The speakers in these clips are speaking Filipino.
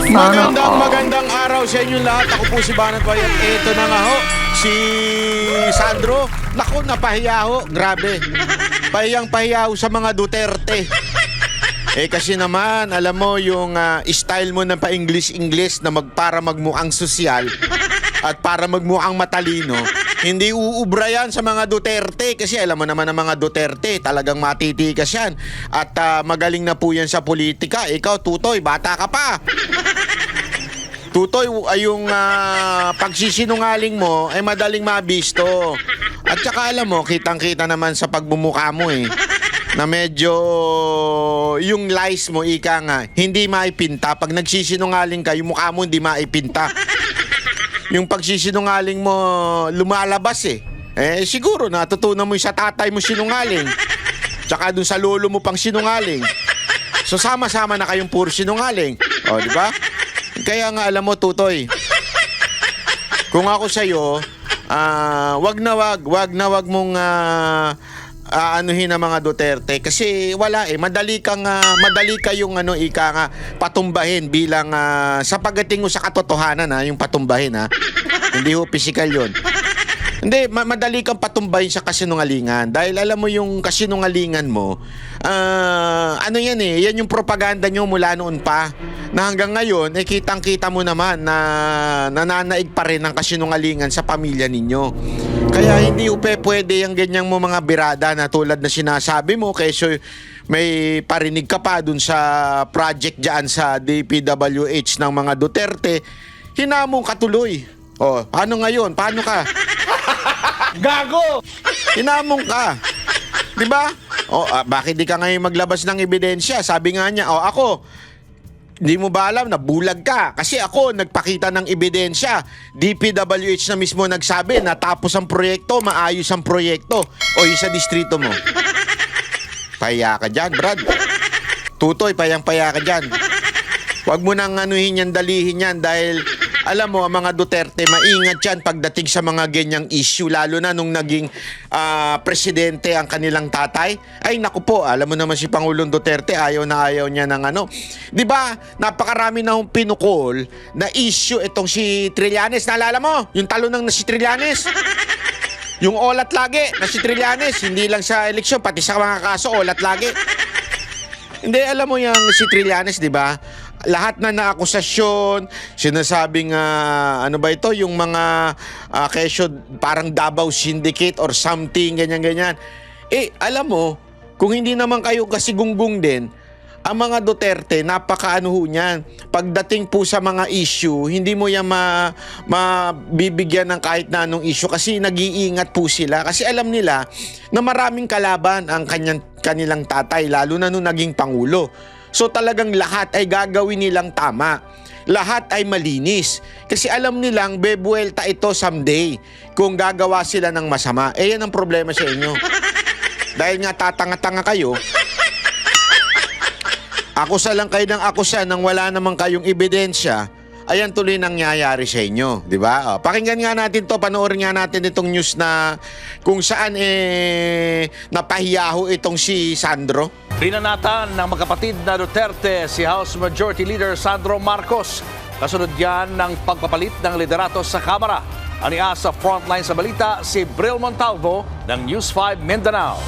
Sana all. Magandang araw sa inyo lahat. Ako po si Banat Bayan. Ito na nga ho, si Sandro. Naku, napahiya ho. Grabe. Pahiyang-pahiya ho sa mga Duterte. Kasi naman, alam mo, yung style mo na pa-English-English na para magmukhang sosyal at para magmukhang matalino, hindi uubra yan sa mga Duterte. Kasi alam mo naman ang mga Duterte, talagang matitikas yan. At magaling na po yan sa politika. Ikaw, Tutoy, bata ka pa. Tutoy, yung pagsisinungaling mo ay madaling mabisto. At saka alam mo, kitang-kita naman sa pagbumuka mo na medyo yung lies mo, ika nga, hindi maipinta. Pag nagsisinungaling ka, yung mukha mo hindi maipinta. Yung pagsisinungaling mo, lumalabas siguro natutunan mo yung sa tatay mo sinungaling. Tsaka dun sa lolo mo pang sinungaling. So sama-sama na kayong puro sinungaling. O, di ba? Kaya nga alam mo, Tutoy, kung ako sa'yo, wag na wag mong anuhin ang mga Duterte kasi wala madali kayong ika nga patumbahin bilang sa pagdating mo sa katotohanan yung patumbahin hindi ho physical yun. Hindi, madali kang patumbahin sa kasinungalingan dahil alam mo yung kasinungalingan mo yan yung propaganda nyo mula noon pa na hanggang ngayon kitang-kita mo naman na nananaig pa rin ang kasinungalingan sa pamilya ninyo. Kaya hindi pwede yung ganyang mo mga birada na tulad na sinasabi mo kasi may parinig ka pa dun sa project dyan sa DPWH ng mga Duterte, hinamong katuloy. Ano ngayon? Paano ka? Gago! Hinamong ka. Diba? Bakit di ka ngayon maglabas ng ebidensya? Sabi nga niya, ako, hindi mo ba alam na bulag ka? Kasi ako nagpakita ng ebidensya. DPWH na mismo nagsabi na tapos ang proyekto, maayos ang proyekto. Yung sa distrito mo. Pahiya ka dyan, Brad. Tutoy, payang-paya ka dyan. Huwag mo nang anuhin yan, dalihin yan dahil alam mo, ang mga Duterte, maingat yan pagdating sa mga ganyang issue, lalo na nung naging presidente ang kanilang tatay. Ay, naku po, alam mo naman si Pangulong Duterte, ayaw na ayaw niya ng Di ba, napakarami na hong pinukol na issue itong si Trillanes. Naalala mo? Yung talonang na si Trillanes? Yung olat lagi na si Trillanes, hindi lang sa eleksyon, pati sa mga kaso, olat lagi. Hindi, alam mo yung si Trillanes, di ba? Lahat na naakusasyon, sinasabing yung mga kesyo parang Davao Syndicate or something, ganyan-ganyan. Alam mo, kung hindi naman kayo kasigunggung din, ang mga Duterte, napakaano ho niyan. Pagdating po sa mga issue, hindi mo yan mabibigyan ng kahit na anong issue kasi nag-iingat po sila. Kasi alam nila na maraming kalaban ang kanilang tatay, lalo na nung naging Pangulo. So talagang lahat ay gagawin nilang tama. Lahat ay malinis. Kasi alam nilang bebuelta ito someday kung gagawa sila ng masama. Yan ang problema sa inyo. Dahil nga tatanga-tanga kayo, akusa lang kayo ng akusa nang wala naman kayong ebidensya, ayan tuloy nangyayari sa inyo. Diba? Pakinggan nga natin to, panoorin nga natin itong news na kung saan napahiyaho itong si Sandro. Binanatan ng magkapatid na Duterte si House Majority Leader Sandro Marcos. Kasunod yan ng pagpapalit ng liderato sa Kamara. Aniya sa frontline sa balita si Bril Montalvo ng News 5 Mindanao.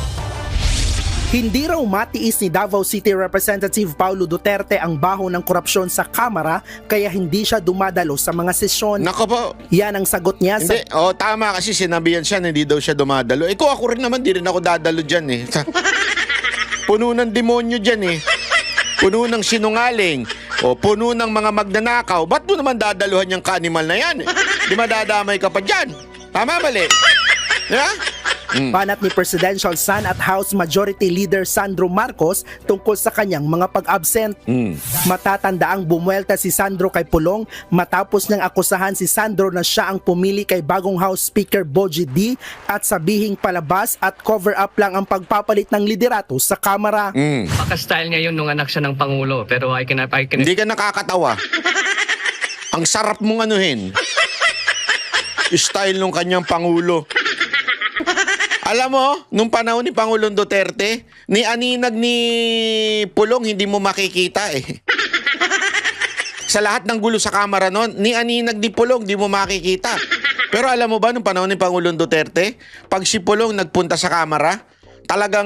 Hindi raw matiis ni Davao City Representative Paulo Duterte ang baho ng korupsyon sa Kamara kaya hindi siya dumadalo sa mga sesyon. Nako po. Yan ang sagot niya Hindi, tama kasi sinabihan siya na hindi daw siya dumadalo. Kung ako rin naman, di rin ako dadalo dyan Puno ng demonyo dyan Puno ng sinungaling. Puno ng mga magnanakaw. Ba't mo naman dadaluhan yung kanimal na yan? Di madadamay ka pa dyan. Tama, mali? Banat ni Presidential Son at House Majority Leader Sandro Marcos tungkol sa kanyang mga pag-absent. Matatandaang bumuelta si Sandro kay Pulong matapos niyang akusahan si Sandro na siya ang pumili kay bagong House Speaker Bogie D at sabihing palabas at cover up lang ang pagpapalit ng liderato sa Kamara. Paka-style ngayon nung anak siya ng Pangulo, pero I can... Hindi ka nakakatawa. Ang sarap mong anuhin. Style nung kanyang Pangulo. Alam mo, nung panahon ni Pangulong Duterte, ni aninag ni Pulong hindi mo makikita Sa lahat ng gulo sa Kamara noon, ni Aninag ni Pulong, di mo makikita. Pero alam mo ba, nung panahon ni Pangulong Duterte, pag si Pulong nagpunta sa Kamara, talagang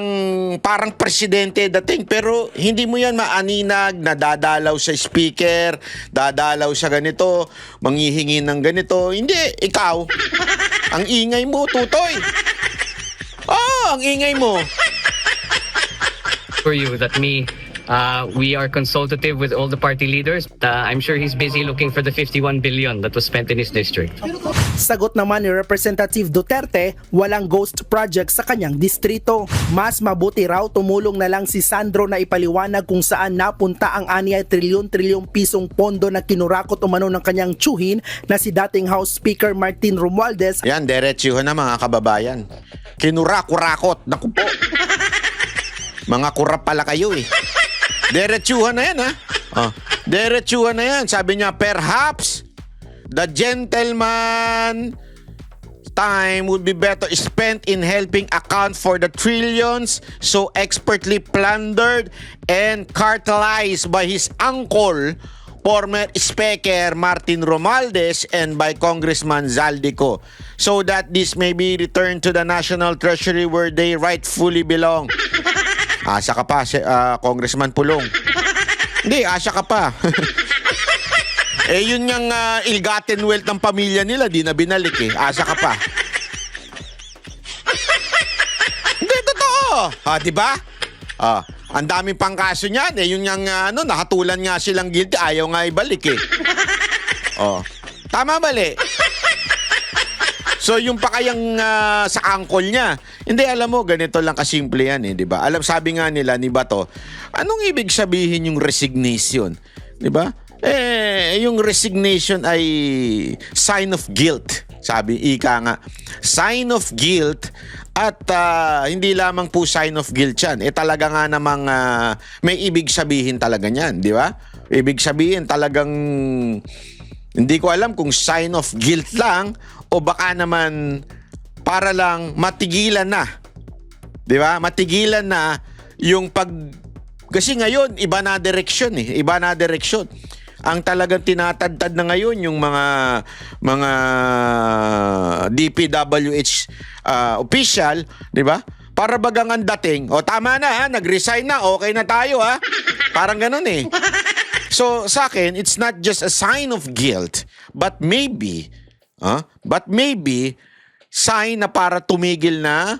parang presidente dating, pero hindi mo yan maaninag na dadalaw sa speaker, dadalaw sa ganito, manghihingi ng ganito. Hindi, ikaw, ang ingay mo, tutoy. Oh, ang ingay mo. For you that we are consultative with all the party leaders. I'm sure he's busy looking for the 51 billion that was spent in his district. Sagot naman ni Representative Duterte, walang ghost project sa kanyang distrito. Mas mabuti raw tumulong na lang si Sandro na ipaliwanag kung saan napunta ang 6 trilyon pisong pondo na kinurakot umano ng kanyang tsuhin na si dating House Speaker Martin Romualdez. Yan, derechuhan na mga kababayan. Kinurak-kurakot. Naku po. Mga kurap pala kayo eh. Derechuhan na yan, ha? Oh, derechuhan na yan. Sabi niya, perhaps the gentleman time would be better spent in helping account for the trillions so expertly plundered and cartelized by his uncle, former Speaker Martin Romualdez, and by Congressman Zaldico, so that this may be returned to the National Treasury where they rightfully belong. Asa ka pa, Congressman Pulong. Hindi, asa ka pa. Eh, yun yung ill-gotten wealth ng pamilya nila, di na binalik eh. Asa ka pa. Hindi, totoo. Di ba? Ang daming pang kaso niyan. Eh, yun yung nakatulan nga silang guilty, ayaw nga ibalik eh. Tama mali. So yung pa kayang sa uncle niya, hindi, alam mo, ganito lang kasimple yan eh, di ba? Alam, sabi nga nila ni Bato, anong ibig sabihin yung resignation? Di ba? Yung resignation ay sign of guilt. Sabi, ika nga, sign of guilt at hindi lamang po sign of guilt yan. Talaga nga namang may ibig sabihin talaga niyan, di ba? Ibig sabihin talagang, hindi ko alam kung sign of guilt lang o baka naman para lang matigilan na. 'Di ba? Matigilan na yung kasi ngayon iba na direksyon eh. Iba na direksyon. Ang talagang tinatadtad na ngayon yung mga DPWH official, 'di ba? Para bagang ang dating, tama na ha, nag-resign na, okay na tayo ha. Parang ganoon eh. So sa akin, it's not just a sign of guilt, but maybe sign na para tumigil na,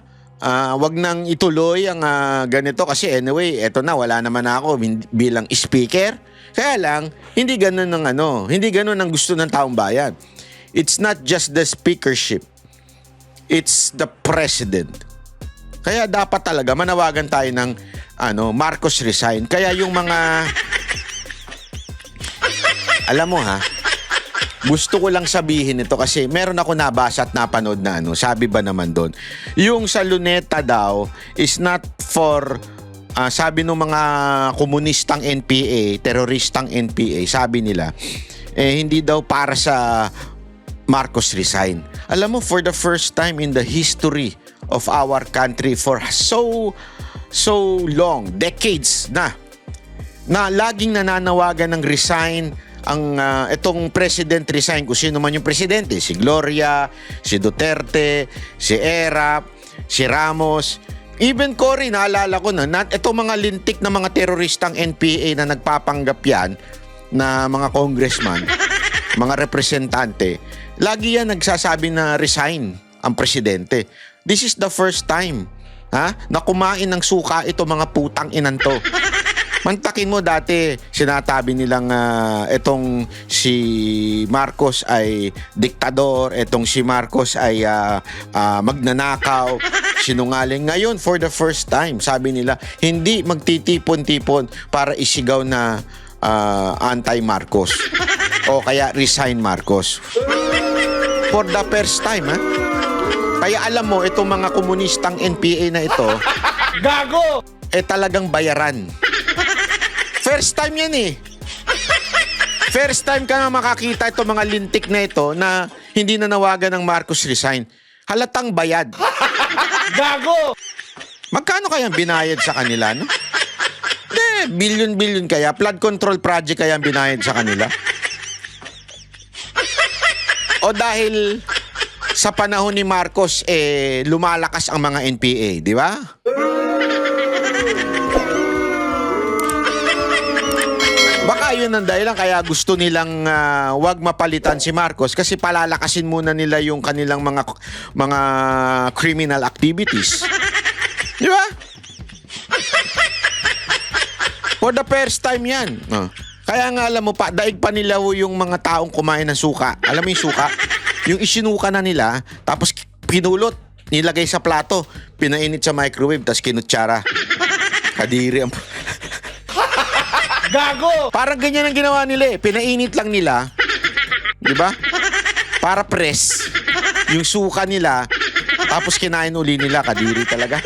wag nang ituloy ang ganito kasi anyway, eto na, wala naman ako bilang speaker. Kaya lang, hindi ganun ang gusto ng taong bayan. It's not just the speakership. It's the president. Kaya dapat talaga manawagan tayo ng Marcos resign. Kaya yung mga alam mo ha, gusto ko lang sabihin ito kasi meron ako nabasa at napanood na sabi ba naman doon, yung sa Luneta daw is not for, sabi ng mga komunistang NPA, teroristang NPA, sabi nila, hindi daw para sa Marcos resign. Alam mo, for the first time in the history of our country for so long, decades na laging nananawagan ng resign ang itong president resign, kung sino man yung presidente, si Gloria, si Duterte, si Erap, si Ramos, even Cory, naalala ko na itong mga lintik na mga teroristang NPA na nagpapanggap yan na mga congressman, mga representante, lagi yan nagsasabi na resign ang presidente. This is the first time na kumain ng suka ito mga putang inan to. Mantakin mo dati, sinatabi nilang etong si Marcos ay diktador, etong si Marcos ay magnanakaw, sinungaling. Ngayon, for the first time, sabi nila, hindi magtitipon-tipon para isigaw na anti-Marcos o kaya resign Marcos. For the first time, Kaya alam mo, itong mga komunistang NPA na ito, gago! Talagang bayaran. First time yan eh. First time ka na makakita itong mga lintik na ito na hindi nanawagan ng Marcos resign. Halatang bayad. Gago! Magkano kayang binayad sa kanila, no? Billion-billion kaya. Flood control project kaya binayad sa kanila. O dahil sa panahon ni Marcos, lumalakas ang mga NPA, di ba? Baka yun ang dahilan kaya gusto nilang wag mapalitan si Marcos kasi palalakasin muna nila yung kanilang mga criminal activities. Di ba? For the first time yan. Kaya nga alam mo pa, daig pa nila yung mga taong kumain ng suka. Alam mo yung suka? Yung isinuka na nila, tapos pinulot, nilagay sa plato, pinainit sa microwave, tapos kinutsara. Kadiri ang... Gago! Parang ganyan ang ginawa nila eh. Pinainit lang nila. Di ba? Para press. Yung suka nila, tapos kinain uli nila. Kadiri talaga.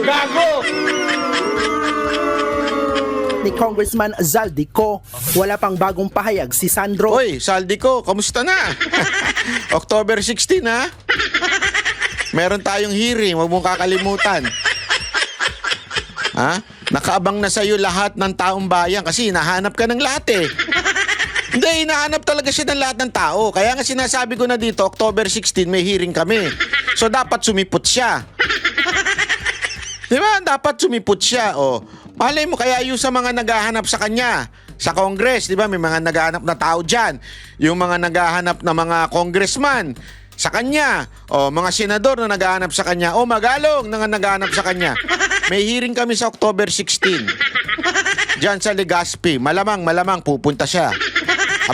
Gago! Ni Congressman Zaldico, wala pang bagong pahayag si Sandro. Hoy, Saldico, kamusta na? October 16 ha? Meron tayong hearing, huwag mong kakalimutan. Ha? Nakaabang na sa'yo lahat ng taong bayan kasi hinahanap ka ng lahat eh. Hindi, hinahanap talaga siya ng lahat ng tao. Kaya nga sinasabi ko na dito, October 16 may hearing kami. So dapat sumipot siya. Di ba? Dapat sumipot siya. O, malay mo kaya yung sa mga naghahanap sa kanya, sa Congress, di ba? May mga naghahanap na tao dyan. Yung mga naghahanap na mga congressman sa kanya, o mga senador na naghahanap sa kanya, o Magalong na naghahanap sa kanya. May hearing kami sa October 16. Diyan sa Legazpi. Malamang pupunta siya.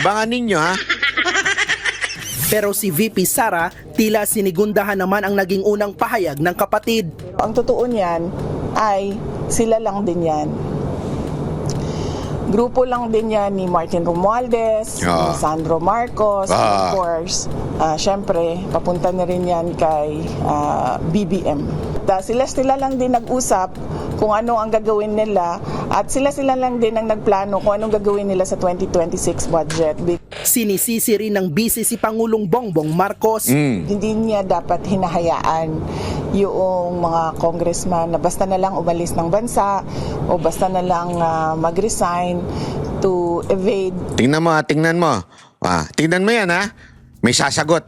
Abangan ninyo ha. Pero si VP Sara, tila sinigundahan naman ang naging unang pahayag ng kapatid. Ang totoo niyan ay sila lang din yan. Grupo lang din yan ni Martin Romualdez, ni Sandro Marcos, and of course, syempre, papunta na rin yan kay BBM. Sila lang din nag-usap kung ano ang gagawin nila at sila lang din ang nagplano kung anong gagawin nila sa 2026 budget. Sinisisi rin ng busy si Pangulong Bongbong Marcos. Hindi niya dapat hinahayaan yung mga congressman na basta na lang umalis ng bansa o basta na lang mag-resign to evade. Tingnan mo. Tingnan mo yan ha. May sasagot.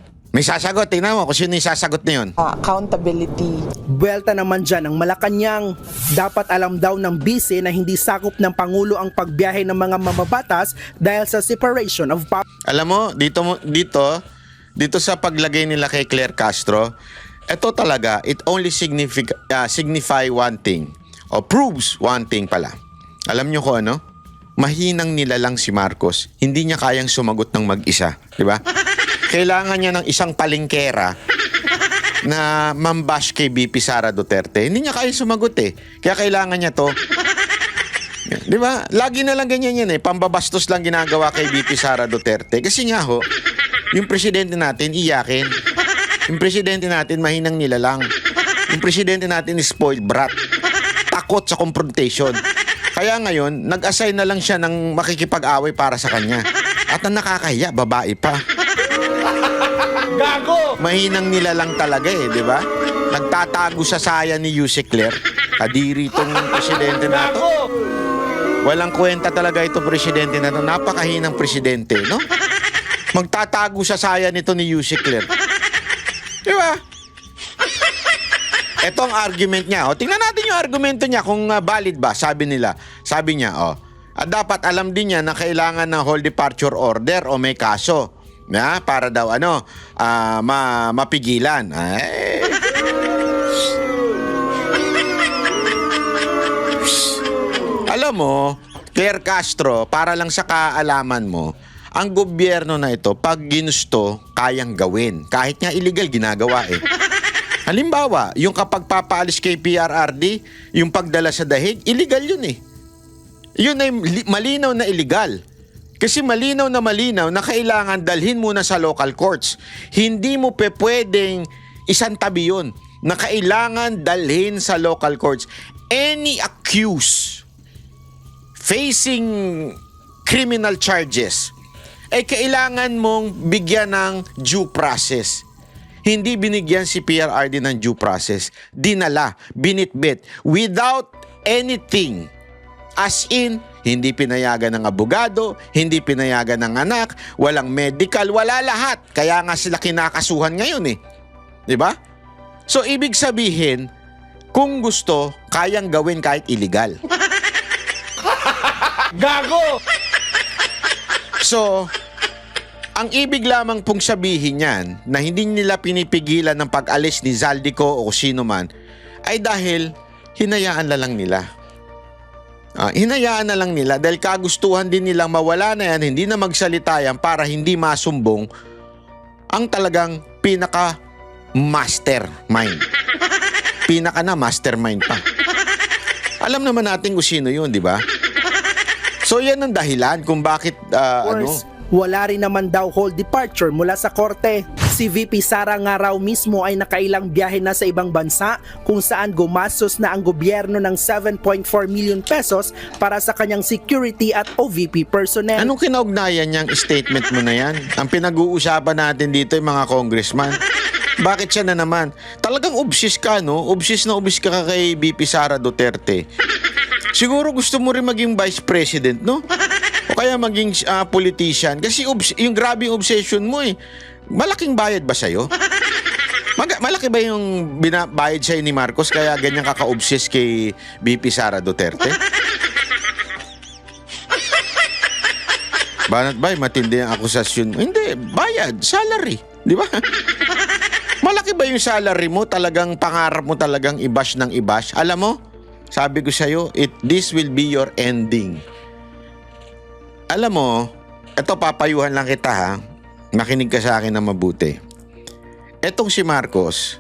Tingnan mo kung sino yung sasagot na yun. Accountability. Buwelta naman dyan ang Malacanang. Dapat alam daw ng bise na hindi sakop ng Pangulo ang pagbiyahe ng mga mamabatas dahil sa separation of power. Alam mo, dito sa paglagay nila kay Claire Castro, ito talaga, it only signify one thing. O proves one thing pala. Alam nyo ko ano? Mahinang nilalang si Marcos. Hindi niya kayang sumagot ng mag-isa. Di ba? Kailangan niya ng isang palengkera na mambash kay BP Sara Duterte. Hindi niya kaya sumagot eh. Kaya kailangan niya to. Di ba? Lagi na lang ganyan yan eh. Pambabastos lang ginagawa kay BP Sara Duterte. Kasi nga ho, yung presidente natin iyakin. Yung presidente natin mahinang nilalang. Yung presidente natin is spoiled brat. Takot sa confrontation. Kaya ngayon, nag-assign na lang siya ng makikipag-away para sa kanya. At ang nakakahiya, babae pa. Gago! Mahinang nilalang talaga eh, di ba? Nagtatago sa saya ni Yusek Claire. Kadiri itong presidente na to. Walang kwenta talaga itong presidente na to. Napakahinang presidente, no? Magtatago sa saya nito ni Yusek Claire. Di ba? Ito ang argument niya. O, tingnan natin yung argumento niya kung valid ba, sabi nila. Sabi niya, dapat alam din niya na kailangan ng whole departure order o may kaso. Para daw mapigilan. Alam mo, Claire Castro, para lang sa kaalaman mo, ang gobyerno na ito, pag ginusto, kayang gawin. Kahit nga illegal, ginagawa eh. Halimbawa, yung kapag papaalis kay PRRD, yung pagdala sa dahig, illegal yun eh. Yun ay malinaw na illegal. Kasi malinaw na kailangan dalhin muna sa local courts. Hindi mo pwedeng isantabi yun na kailangan dalhin sa local courts. Any accused facing criminal charges ay kailangan mong bigyan ng due process. Hindi binigyan si PRRD ng due process. Dinala, binitbit, without anything. As in, hindi pinayagan ng abogado, hindi pinayagan ng anak, walang medical, wala lahat. Kaya nga sila kinakasuhan ngayon eh. 'Di ba? So ibig sabihin, kung gusto, kayang gawin kahit illegal. Gago! So, ang ibig lamang pong sabihin yan na hindi nila pinipigilan ng pag-alis ni Zaldico o sino man ay dahil hinayaan na lang nila. Hinayaan na lang nila dahil kagustuhan din nilang mawala na yan, hindi na magsalita yan para hindi masumbong ang talagang pinaka-mastermind. Pinaka na mastermind pa. Alam naman natin kung sino yun, di ba? So yan ang dahilan kung bakit wala rin naman daw whole departure mula sa korte. Si VP Sara nga raw mismo ay nakailang biyahe na sa ibang bansa kung saan gumastos na ang gobyerno ng 7.4 million pesos para sa kanyang security at OVP personnel. Anong kinaugnayan niyang statement mo na yan? Ang pinag-uusapan natin dito yung mga congressman. Bakit siya na naman? Talagang obsis ka, no? Obsis na obsis ka kay VP Sara Duterte. Siguro gusto mo rin maging vice president, no? O kaya maging politician. Kasi yung grabe yung obsession mo eh. Malaking bayad ba sa'yo? Malaki ba yung binabayad sa'yo ni Marcos kaya ganyan kaka-obsess kay VP Sara Duterte? Banat ba? Matindi ang akusasyon mo? Hindi, bayad, salary. Di ba? Malaki ba yung salary mo? Talagang pangarap mo talagang i-bash ng i-bash? Alam mo? Sabi ko sa'yo, this will be your ending. Alam mo, eto papayuhan lang kita ha. Makinig ka sa akin na mabuti. Etong si Marcos,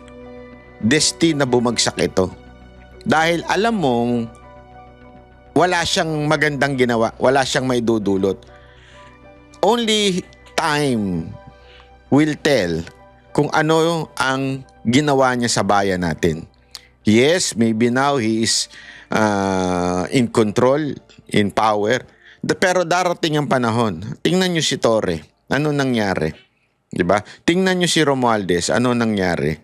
destined na bumagsak ito. Dahil alam mong wala siyang magandang ginawa, wala siyang maidudulot. Only time will tell kung ano ang ginawa niya sa bayan natin. Yes, maybe now he is in control, in power. Pero darating ang panahon. Tingnan nyo si Torre. Ano nangyari? Diba? Tingnan nyo si Romualdez. Ano nangyari?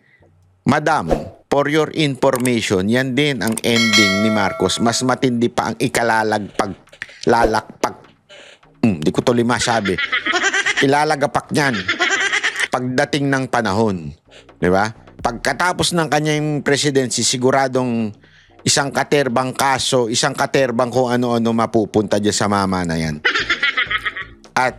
Madam, for your information, yan din ang ending ni Marcos. Mas matindi pa ang ikalalagpag. Di ko tuloy masabi. Ilalagapak niyan. Pagdating ng panahon. Diba? Pagkatapos ng kanyang presidency, siguradong isang katerbang kaso, isang katerbang kung ano-ano mapupunta dyan sa mama na yan. At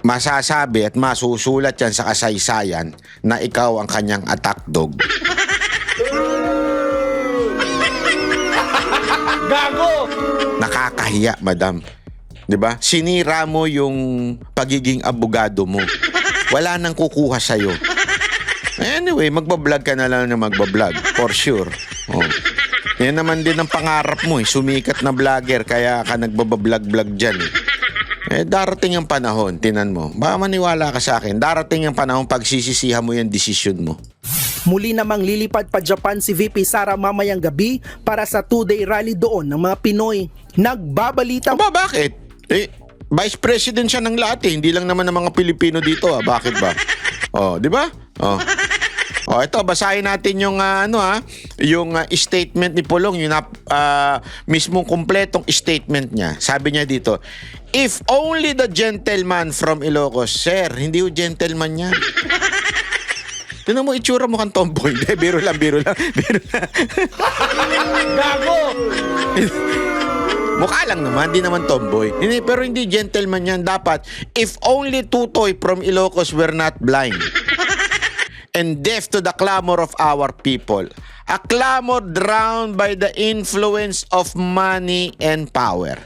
masasabi at masusulat yan sa kasaysayan na ikaw ang kanyang attack dog. Gago! Nakakahiya, madam. 'Di ba? Sinira mo yung pagiging abogado mo. Wala nang kukuha sa'yo. Anyway, magbablog ka na lang na magbablog. For sure. Oh. Yan naman din ang pangarap mo eh. Sumikat na vlogger kaya ka nagbablog-vlog dyan eh. Darating ang panahon, tinan mo. Baka maniwala ka sa akin. Darating ang panahon pagsisisihan mo yung decision mo. Muli namang lilipad pa Japan si VP Sara mamayang gabi para sa 2-day rally doon ng mga Pinoy. Nagbabalita. Aba, bakit? Vice President siya ng lahat eh. Hindi lang naman ng mga Pilipino dito ah. Bakit ba? Oh, di ba? Oh. Oh, ito basahin natin yung yung statement ni Pulong, yung mismong kumpletong statement niya. Sabi niya dito, if only the gentleman from Ilocos, sir, hindi yung gentleman niya. Tignan mo itsura mo kang tomboy. Biro lang. Gago! Mukha lang naman, di naman tomboy. Pero hindi gentleman yan. Dapat, if only Tutoy from Ilocos were not blind and deaf to the clamor of our people. A clamor drowned by the influence of money and power.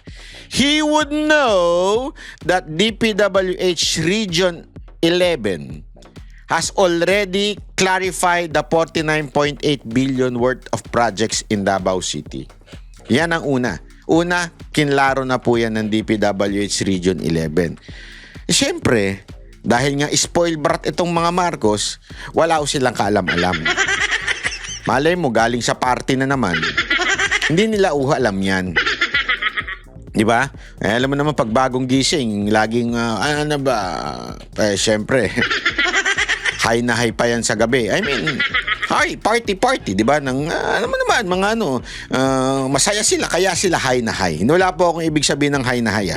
He would know that DPWH Region 11 has already clarified the 49.8 billion worth of projects in Davao City. Yan ang una. Una, kinlaro na po yan ng DPWH Region 11. Siyempre, dahil nga spoil brat itong mga Marcos, wala ko silang kaalam-alam. Malay mo, galing sa party na naman. Hindi nila alam yan. Diba? Alam mo naman, pag bagong gising, laging, siyempre, high na high pa yan sa gabi. I mean, Ay, party, di ba? Naman, mga masaya sila, kaya sila high na high. Wala po akong ibig sabihin ng high na high.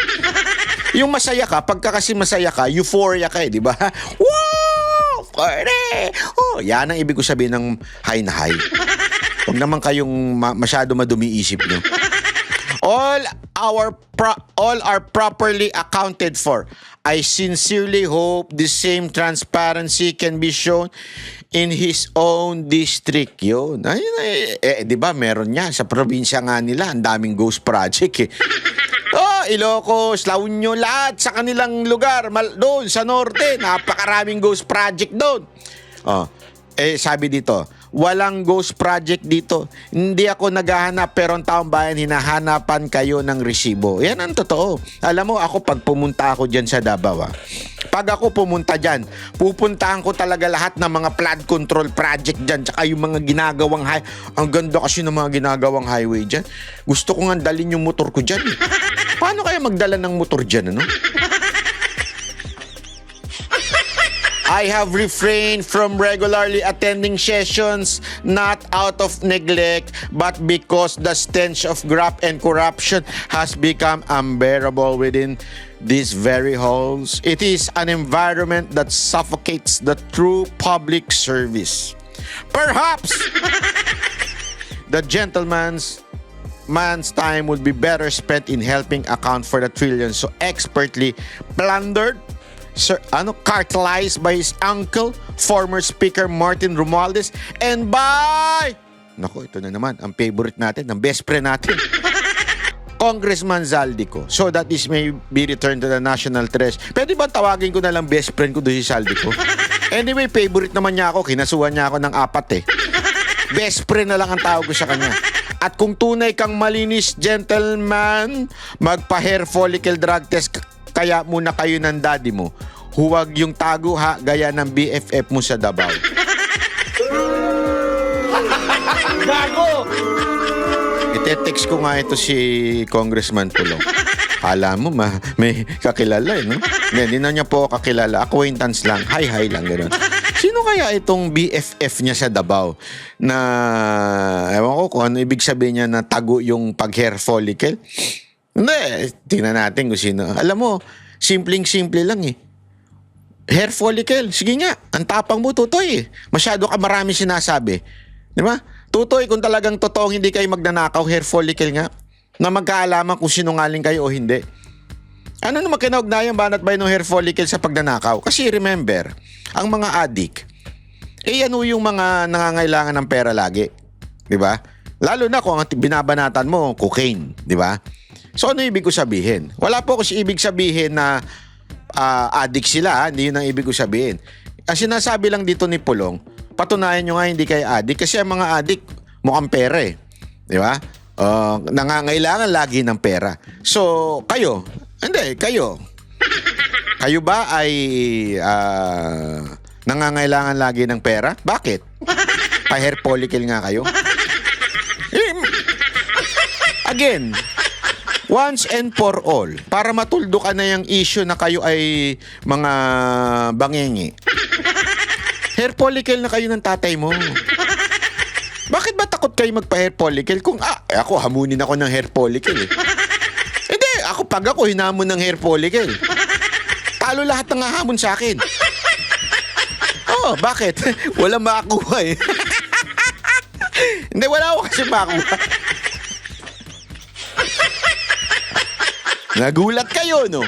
Yung masaya ka, pagka kasi masaya ka, euphoria ka di ba? Wow! Party! Oh, yan ang ibig ko sabihin ng high na high. Huwag naman kayong masyado madumi isip nyo. All are properly accounted for. I sincerely hope the same transparency can be shown in his own district. Yun. Di ba meron niya sa probinsya nga nila, ang daming ghost project Ilocos, La Union, lahat sa kanilang lugar, doon sa norte, napakaraming ghost project doon. Sabi dito, walang ghost project dito. Hindi ako naghahanap, pero ang taong bayan hinahanapan kayo ng resibo. Yan ang totoo. Alam mo, ako pag pumunta ako dyan sa Davao, pag ako pumunta dyan, pupuntahan ko talaga lahat ng mga flood control project dyan, tsaka yung mga ginagawang ang ganda kasi ng mga ginagawang highway dyan. Gusto ko nga dalhin yung motor ko dyan. Paano kaya magdala ng motor dyan, ano? I have refrained from regularly attending sessions not out of neglect but because the stench of graft and corruption has become unbearable within these very halls. It is an environment that suffocates the true public service. Perhaps the gentleman's time would be better spent in helping account for the trillions so expertly plundered, cartelized by his uncle, former Speaker Martin Romualdez, and by... Naku, ito na naman, ang favorite natin, ang best friend natin, Congressman Zaldico. So that this may be returned to the national treasure. Pwede ba tawagin ko na lang best friend ko doon si Zaldico? Anyway, favorite naman niya ako, kinasuhan niya ako ng 4 Best friend na lang ang tawag ko sa kanya. At kung tunay kang malinis, gentleman, magpa-hair follicle drug test kaya muna kayo ng daddy mo. Huwag yung tago gaya ng BFF mo sa Davao. Gago! Ite-text ko nga ito si Congressman Pulong. Alam mo, may kakilala no? Hindi na niya po kakilala. Acquaintance lang. Hi lang, gano'n. Sino kaya itong BFF niya sa Davao na, ewan ko kung ano ibig sabihin niya na tago yung pag-hair follicle? Hindi, tingnan natin kung sino. Alam mo, simpleng-simple lang Hair follicle, sige nga, ang tapang mo, Tutoy Masyado ka marami sinasabi. Di ba? Tutoy, kung talagang totoong hindi kayo magnanakaw, hair follicle nga, na magkaalaman kung sinungaling kayo o hindi. Ano naman kinaugnayan ba ng hair follicle sa pagnanakaw? Kasi remember, ang mga addict, yan yung mga nangangailangan ng pera lagi. Di ba? Lalo na kung binabanatan mo, cocaine. Di ba? So ano ibig ko sabihin? Wala po kasi ibig sabihin na addict sila, hindi yun ang ibig ko sabihin. Ang sinasabi lang dito ni Pulong, patunayan nyo nga hindi kayo addict kasi ang mga addict mukhang pera Di ba? Nangangailangan lagi ng pera. So, kayo ba ay nangangailangan lagi ng pera? Bakit? Pa-hair follicle nga kayo? Again, once and for all, para matuldo ka na yung issue na kayo ay mga bangengi. Hair follicle na kayo ng tatay mo. Bakit ba takot kayo magpa-hair follicle? Kung ako hamunin ako ng hair follicle Hindi, pag ako hinamon ng hair follicle, talo lahat ng hahamon sa akin. Bakit? Walang makakuha Hindi, wala ako kasi makakuha. Nagulat kayo, no?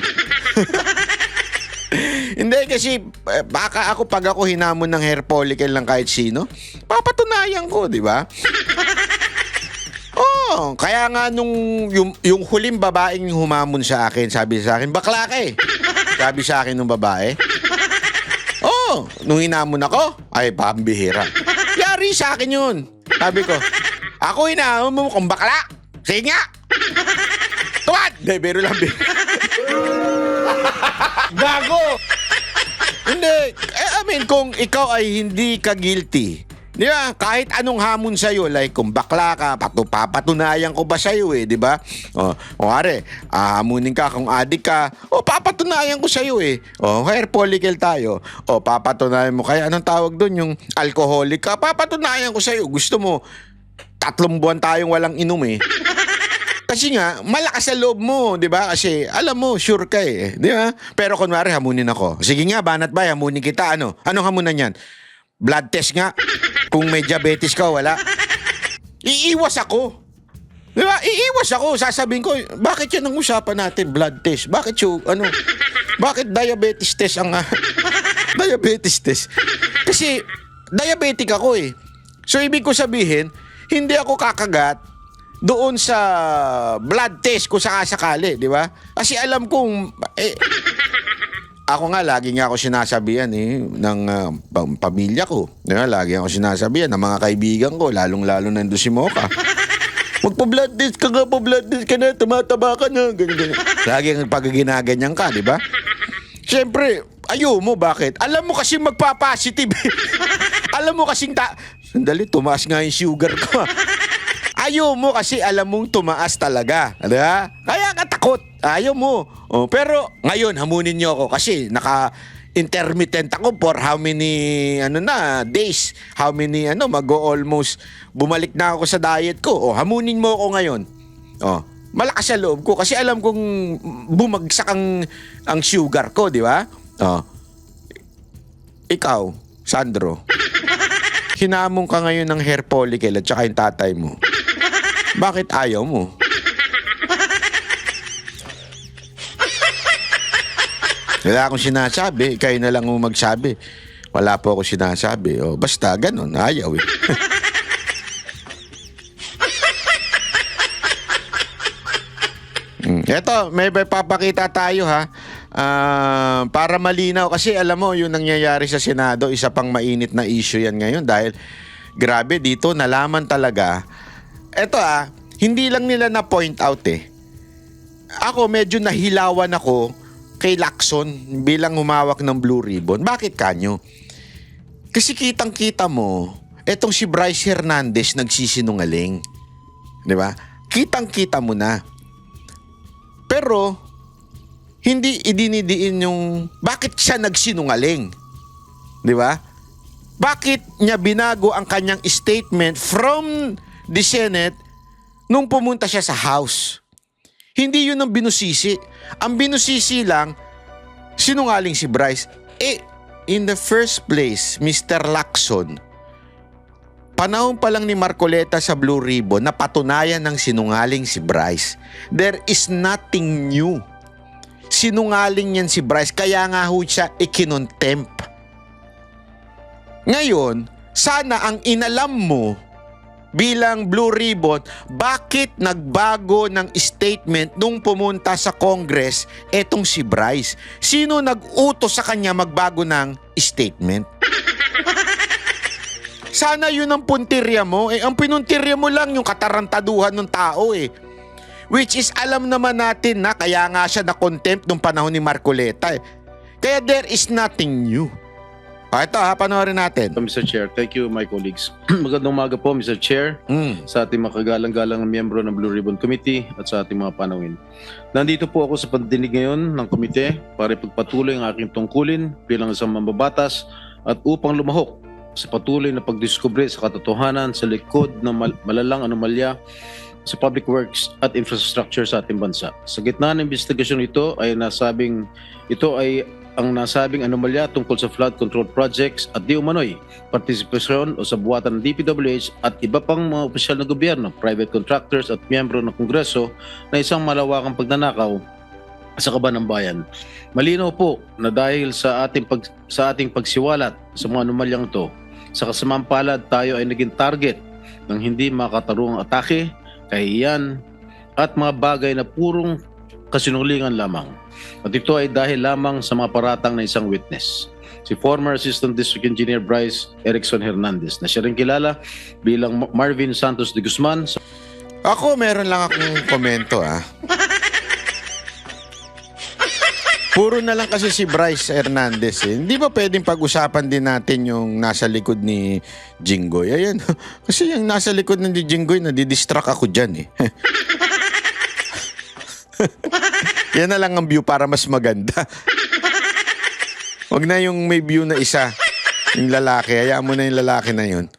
Hindi, kasi baka pag ako hinamon ng hair follicle ng kahit sino, papatunayan ko, di ba? Kaya nga yung huling babaeng humamon sa akin, sabi sa akin, bakla ka Sabi sa akin ng babae. Nung hinamon ako, ay pambihira. Yari sa akin yun. Sabi ko, ako hinamon mo kung bakla. Sige nga. Tuwad! Hindi, biro lang. Gago! Hindi. Kung ikaw ay hindi ka guilty Di ba? Kahit anong hamon sa'yo, like kung bakla ka, papatunayan ko ba sa'yo di ba? O are, hamunin ka kung adik ka, papatunayan ko sa'yo hair follicle tayo, papatunayan mo, kaya anong tawag doon, yung alcoholic ka, papatunayan ko sa'yo, gusto mo, 3 buwan tayong walang inom Kasi nga, malakas sa loob mo, di ba? Kasi alam mo, sure ka di ba? Pero kunwari, hamunin ako. Sige nga, banat ba, hamunin kita, ano? Anong hamunan yan? Blood test nga. Kung may diabetes ka, wala. Iiwas ako. Di ba? Iiwas ako. Sasabihin ko, bakit yan ang usapan natin? Blood test. Bakit bakit diabetes test ang... diabetes test? Kasi, diabetic ako So, ibig ko sabihin, hindi ako kakagat doon sa blood test kung sakasakali, di ba? Kasi alam kong... ako nga, lagi nga ako sinasabihan ng pamilya ko. Diba? Lagi ako sinasabihan ng mga kaibigan ko, lalong-lalo nandun si Mocha. Magpa-blood test ka nga, pa-blood test ka na, tumataba ka na, ganyan. Lagi ang pagiginaganyan ka, di ba? Siyempre, ayaw mo, bakit? Alam mo kasi magpa-positive. Alam mo kasing sandali, tumaas nga yung sugar ko. Ayaw mo kasi alam mong tumaas talaga. Diba? Kaya ka takot. Ayaw mo. Pero ngayon, hamunin niyo ako kasi naka-intermittent ako for how many days. How many, mag-almost bumalik na ako sa diet ko. Hamunin mo ako ngayon. Malakas sa loob ko kasi alam kong bumagsak ang sugar ko, di ba? Ikaw, Sandro, hinamon ka ngayon ng hair follicle at saka yung tatay mo. Bakit ayaw mo? Wala akong sinasabi. Kayo na lang magsabi. Wala po ako sinasabi. Basta ganun. Ayaw Eto, may papakita tayo para malinaw. Kasi alam mo, yung nangyayari sa Senado, isa pang mainit na issue yan ngayon. Dahil grabe dito, nalaman talaga. Eto hindi lang nila na point out Ako medyo nahilawan ako kay Lacson bilang humawak ng Blue Ribbon. Bakit kanyo? Kasi kitang-kita mo, etong si Bryce Hernandez nagsisinungaling. Di ba? Kitang-kita mo na. Pero, hindi idinidiin yung bakit siya nagsinungaling. Di ba? Bakit niya binago ang kanyang statement from the Senate nung pumunta siya sa House? Hindi yun ang binusisi. Ang binusisi lang, sinungaling si Bryce. In the first place, Mr. Lacson, panahon pa lang ni Marcoleta sa Blue Ribbon, napatunayan ng sinungaling si Bryce. There is nothing new. Sinungaling yan si Bryce, kaya nga ho siya ikinontempt. Ngayon, sana ang inalam mo bilang Blue Ribbon, bakit nagbago ng statement nung pumunta sa Congress etong si Bryce? Sino nag-utos sa kanya magbago ng statement? Sana yun ang puntirya mo. Ang pinuntirya mo lang yung katarantaduhan ng tao Which is alam naman natin na kaya nga siya na-contempt nung panahon ni Marcoleta Kaya there is nothing new. Ito panoorin natin. Mr. Chair, thank you my colleagues. Magandang umaga po Mr. Chair, sa ating mga kagalang-galang miyembro ng Blue Ribbon Committee at sa ating mga panawin. Nandito po ako sa pandinig ngayon ng komite para ipagpatuloy ang aking tungkulin bilang isang mambabatas at upang lumahok sa patuloy na pagdiskubre sa katotohanan sa likod ng malalang anomalya sa public works at infrastructure sa ating bansa. Sa gitna ng investigasyon ito ay ang nasabing anomalya tungkol sa flood control projects at di umano'y partisipasyon o sa buwatan ng DPWH at iba pang mga opisyal na gobyerno, private contractors at miyembro ng Kongreso na isang malawakang pagnanakaw sa kaban ng bayan. Malinaw po na dahil sa ating pagsiwalat sa mga anomalyang ito, sa kasamaang palad tayo ay naging target ng hindi makatarungang atake, kahihiyan at mga bagay na purong kasinungalingan lamang. At ito ay dahil lamang sa mga paratang na isang witness, si former Assistant District Engineer Bryce Erickson Hernandez, na siya rin kilala bilang Marvin Santos de Guzman. Ako meron lang akong komento Puro na lang kasi si Bryce Hernandez eh. Hindi ba pwedeng pag-usapan din natin yung nasa likod ni Jinggoy? Ayan. Kasi yung nasa likod ng Jinggoy, nadidistract ako dyan eh. Yan na lang ang view para mas maganda. Huwag na yung may view na isa. Yung lalaki. Hayaan mo na yung lalaki na yun.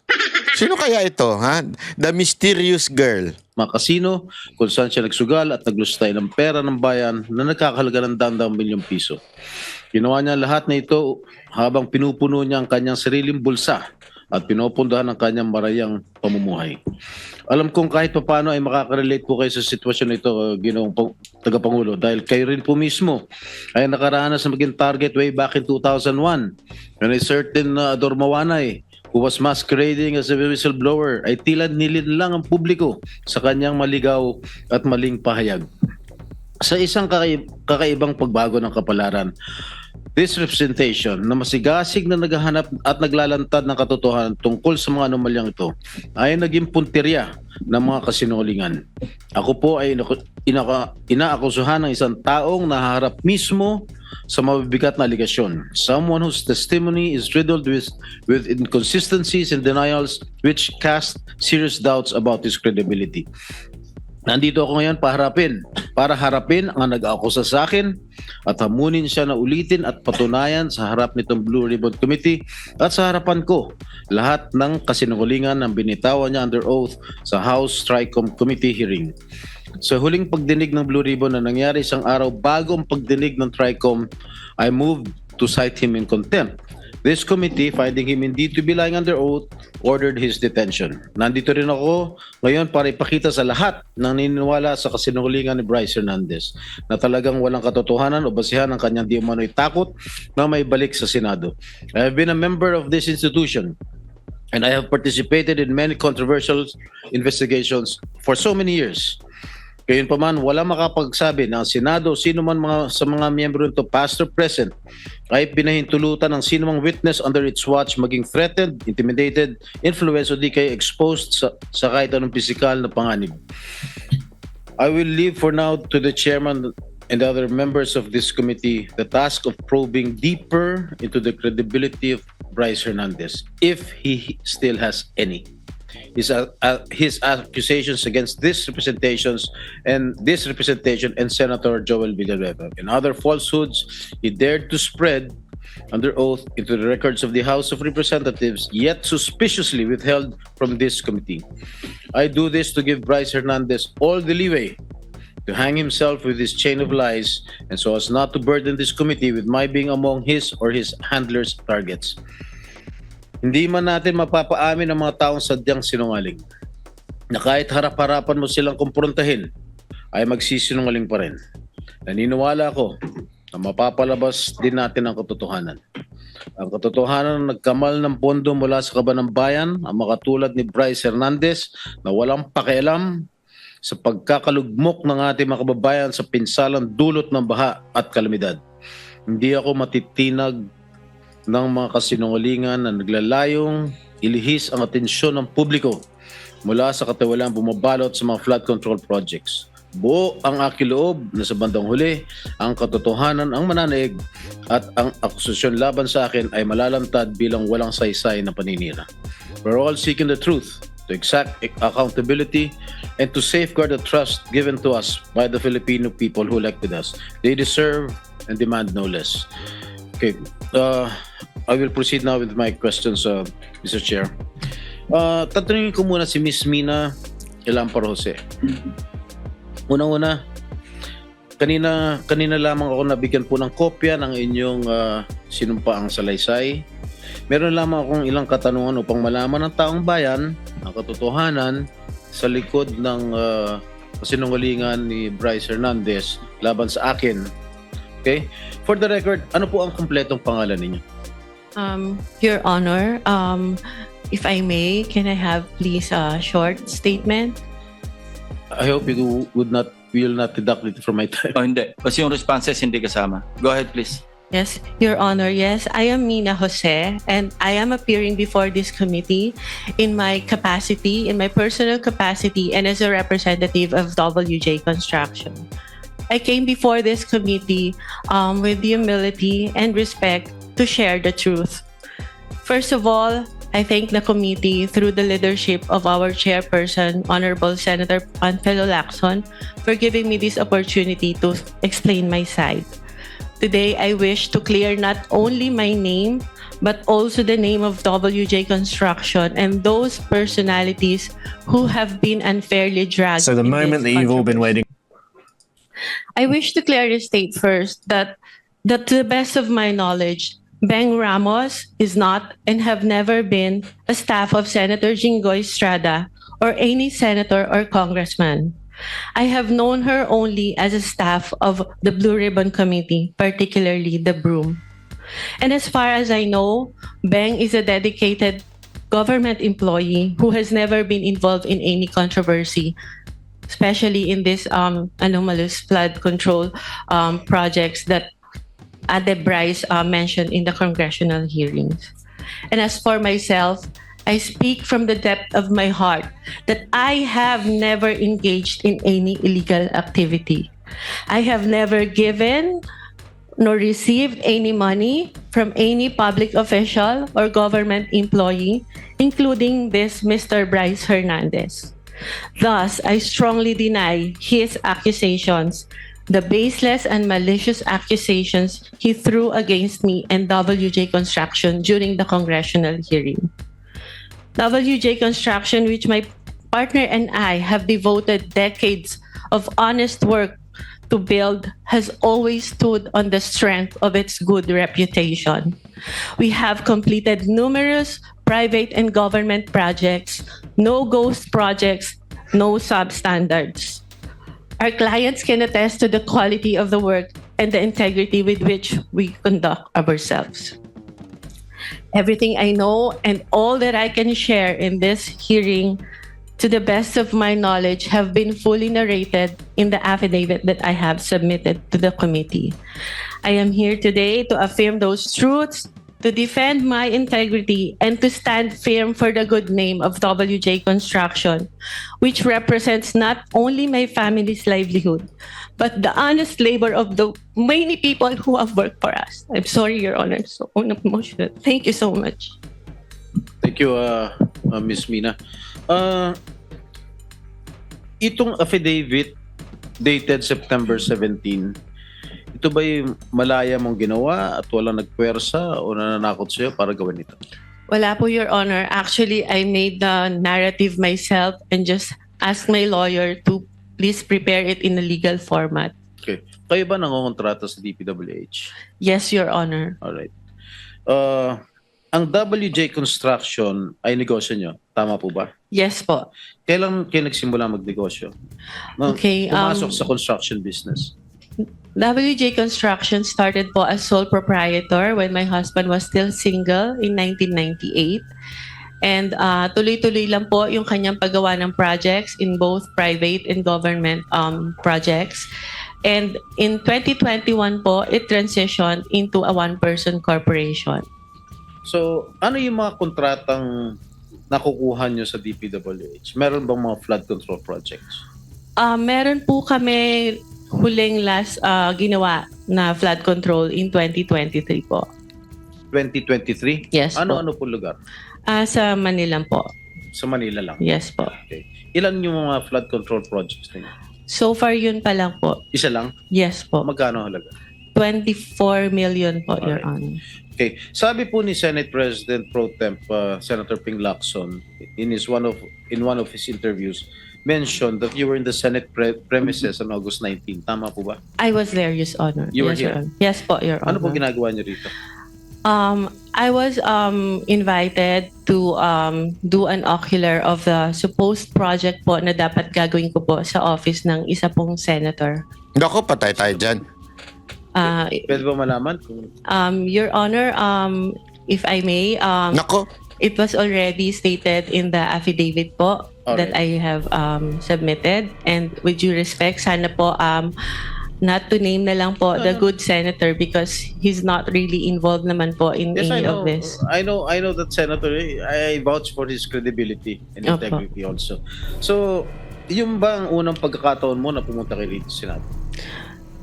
Sino kaya ito, ha? The mysterious girl. Mga kasino kung saan siya nagsugal at naglustay ng pera ng bayan na nagkakahalaga ng daang milyong piso. Ginawa niya lahat na ito habang pinupuno niya ang kanyang sariling bulsa at pinupundahan ang kanyang marayang pamumuhay. Alam kong kahit paano ay makaka-relate po kayo sa sitwasyon na ito, Ginoong Tagapangulo, dahil kayo rin po mismo ay nakaranas na maging target way back in 2001 when a certain Ador Mawanay who was masquerading as a whistleblower ay tila nilin lang ang publiko sa kanyang maligaw at maling pahayag. Sa isang kakaibang pagbago ng kapalaran, this representation na masigasig na naghahanap at naglalantad ng katotohanan tungkol sa mga anomalyang ito ay naging punteriya ng mga kasinungalingan. Ako po ay inaakusuhan ng isang taong nahaharap mismo sa mabibigat na aligasyon. Someone whose testimony is riddled with inconsistencies and denials which cast serious doubts about his credibility. Nandito ako ngayon para harapin ang nag-aakusa sa akin at hamunin siya na ulitin at patunayan sa harap nitong Blue Ribbon Committee at sa harapan ko lahat ng kasinungalingan ng binitawan niya under oath sa House Tricom Committee hearing. Sa huling pagdinig ng Blue Ribbon na nangyari isang araw bago ang pagdinig ng Tricom, I moved to cite him in contempt. This committee, finding him indeed to be lying under oath, ordered his detention. Nandito rin ako ngayon para ipakita sa lahat ng naniniwala sa kasinungalingan ni Bryce Hernandez na talagang walang katotohanan o basihan ang kanyang di umano'y takot na may balik sa Senado. I have been a member of this institution and I have participated in many controversial investigations for so many years. Gayunpaman, wala makapagsabi na ang Senado, sino man sa mga miyembro nito, past or present, ay pinahintulutan ng sino mang witness under its watch maging threatened, intimidated, influenced o di kaya exposed sa kahit anong pisikal na panganib. I will leave for now to the chairman and other members of this committee the task of probing deeper into the credibility of Bryce Hernandez, if he still has any. His accusations against this representation and Senator Joel Villanueva and other falsehoods he dared to spread under oath into the records of the House of Representatives, yet suspiciously withheld from this committee. I do this to give Bryce Hernandez all the leeway to hang himself with his chain of lies and so as not to burden this committee with my being among his or his handlers' targets. Hindi man natin mapapaamin ang mga taong sadyang sinungaling na kahit harap-harapan mo silang kumprontahin ay magsisinungaling pa rin. Naniniwala ako na mapapalabas din natin ang katotohanan. Ang katotohanan na nagkamal ng pondo mula sa kaban ng bayan ang makatulad ni Bryce Hernandez na walang pakialam sa pagkakalugmok ng ating mga kababayan sa pinsalang dulot ng baha at kalamidad. Hindi ako matitinag ng mga kasinungalingan na naglalayong ilihis ang atensyon ng publiko mula sa katiwalaan bumabalot sa mga flood control projects. Buo ang akiloob na sa bandang huli, ang katotohanan ang mananaig at ang akusasyon laban sa akin ay malalantad bilang walang saysay na paninira. We're all seeking the truth, to exact accountability, and to safeguard the trust given to us by the Filipino people who elected us. They deserve and demand no less. Okay, I will proceed now with my questions, Mr. Chair. Tatanungin ko muna si Ms. Mina Elampar Jose. Unang-una, kanina lamang ako nabigyan po ng kopya ng inyong sinumpaang salaysay. Meron lamang akong ilang katanungan upang malaman ng taong bayan ang katotohanan sa likod ng kasinungalingan ni Bryce Hernandez laban sa akin. Okay? For the record, ano po ang kumpletong pangalan ninyo? Your Honor, if I may, can I have please a short statement? I hope you will not deduct it from my time. Oh, hindi. Kasi yung responses hindi kasama. Go ahead, please. Yes, Your Honor. Yes, I am Mina Jose, and I am appearing before this committee in my capacity, in my personal capacity, and as a representative of WJ Construction. I came before this committee with humility and respect to share the truth. First of all, I thank the committee through the leadership of our chairperson, Honorable Senator Panfilo Lacson, for giving me this opportunity to explain my side. Today, I wish to clear not only my name, but also the name of WJ Construction and those personalities who have been unfairly dragged. So the in moment this that you've all been controversy. waiting. I wish to clearly state first that to the best of my knowledge, Beng Ramos is not and have never been a staff of Senator Jinggoy Estrada or any senator or congressman. I have known her only as a staff of the Blue Ribbon Committee, particularly the Broom. And as far as I know, Beng is a dedicated government employee who has never been involved in any controversy, especially in this anomalous flood control projects that Ade Bryce mentioned in the congressional hearings. And as for myself, I speak from the depth of my heart that I have never engaged in any illegal activity. I have never given nor received any money from any public official or government employee, including this Mr. Bryce Hernandez. Thus, I strongly deny his accusations, the baseless and malicious accusations he threw against me and WJ Construction during the congressional hearing. WJ Construction, which my partner and I have devoted decades of honest work to build, has always stood on the strength of its good reputation. We have completed numerous private and government projects, no ghost projects, no substandards. Our clients can attest to the quality of the work and the integrity with which we conduct ourselves. Everything I know and all that I can share in this hearing, to the best of my knowledge, have been fully narrated in the affidavit that I have submitted to the committee. I am here today to affirm those truths, to defend my integrity, and to stand firm for the good name of WJ Construction, which represents not only my family's livelihood, but the honest labor of the many people who have worked for us. I'm sorry, Your Honor, so emotional. Thank you so much. Thank you, Ms. Mina. Itong affidavit dated September 17, ito ba'y malaya mong ginawa at walang nagpwersa o nananakot sa'yo para gawin ito? Wala po, Your Honor. Actually, I made the narrative myself and just asked my lawyer to please prepare it in a legal format. Okay. Kayo ba nangongontrata sa DPWH? Yes, Your Honor. Alright. Ang WJ Construction ay negosyo nyo. Tama po ba? Yes po. Kailan kayo nagsimula magnegosyo? Okay, Pumasok sa construction business. WJ Construction started po as sole proprietor when my husband was still single in 1998. And tuloy-tuloy lang po yung kanyang paggawa ng projects in both private and government projects. And in 2021 po, it transitioned into a one-person corporation. So, ano yung mga kontratang nakukuha nyo sa DPWH? Meron bang mga flood control projects? Meron po kami huling last ginawa na flood control in 2023 po. 2023? Yes po. Ano po lugar? Sa Manila po. Sa Manila lang? Yes po. Okay. Ilan yung mga flood control projects ninyo? So far yun pa lang po. Isa lang? Yes po. Magkano halaga? 24 million po, Your Alright. Honor. Okay. Sabi po ni Senate President Pro Temp Senator Ping Lacson in one of his interviews mentioned that you were in the Senate premises on August 19. Tama po ba? I was there, Your Honor. You were Yes, Your here? Honor. Yes po, Your Honor. Ano po ginagawa niyo rito? I was invited to do an ocular of the supposed project po na dapat gagawin ko po sa office ng isa pong senator. Nako, patay tayo dyan. Pwede ba malaman kung Your Honor, if I may, Nako, it was already stated in the affidavit po that I have submitted. And with due respect, sana po not to name na lang po the good senator because he's not really involved naman po in yes, any I know. of this. I know that Senator, I vouch for his credibility and Opo. integrity also. So, yung ba ang unang pagkakataon mo na pumunta kay rito sa Senado?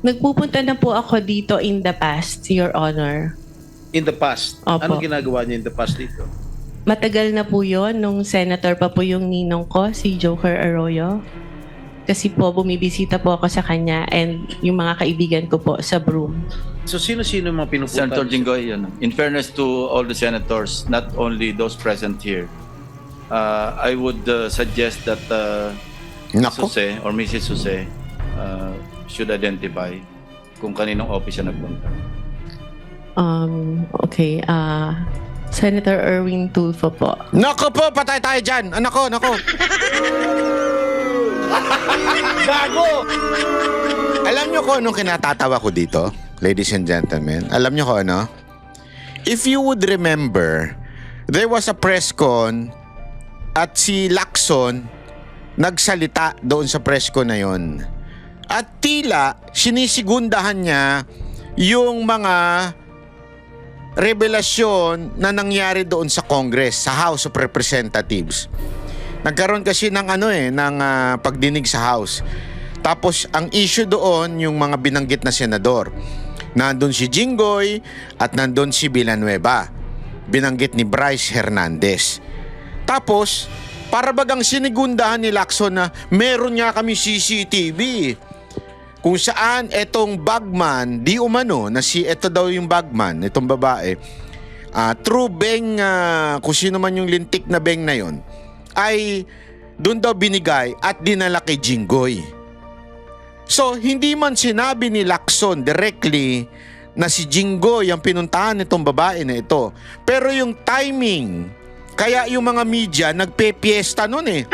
Nagpupunta na po ako dito in the past, Your Honor. In the past, Opo. anong ginagawa niyo in the past dito? Matagal na po yun, nung senator pa po yung ninong ko, si Joker Arroyo. Kasi po, bumibisita po ako sa kanya and yung mga kaibigan ko po sa Broome. So sino-sino yung mga pinupunta? Senator Jinggoy, in fairness to all the senators, not only those present here, I would suggest that Nako. Jose or Mrs. Jose should identify kung kaninong office siya nagpunta. Okay, Senator Erwin Tulfo po. Nako po, patay tayo dyan. Nako. Gago! Alam nyo kung anong kinatatawa ko dito, ladies and gentlemen? Alam nyo kung ano? If you would remember, there was a press con at si Lacson nagsalita doon sa press con na yon. At tila sinisigundahan niya yung mga revelasyon na nangyari doon sa Congress, sa House of Representatives. Nagkaroon kasi ng pagdinig sa House. Tapos ang issue doon yung mga binanggit na senador. Nandun si Jinggoy at nandun si Villanueva. Binanggit ni Bryce Hernandez. Tapos para bagang sinigundahan ni Lacson na meron nga kami CCTV kung saan etong bagman, di umano na ito daw yung bagman, itong babae, true beng, kung sino man yung lintik na beng na yon, ay doon daw binigay at dinala kay Jinggoy. So, hindi man sinabi ni Lacson directly na si Jinggoy ang pinuntahan nitong babae na ito. Pero yung timing, kaya yung mga media nagpe-piesta nun eh.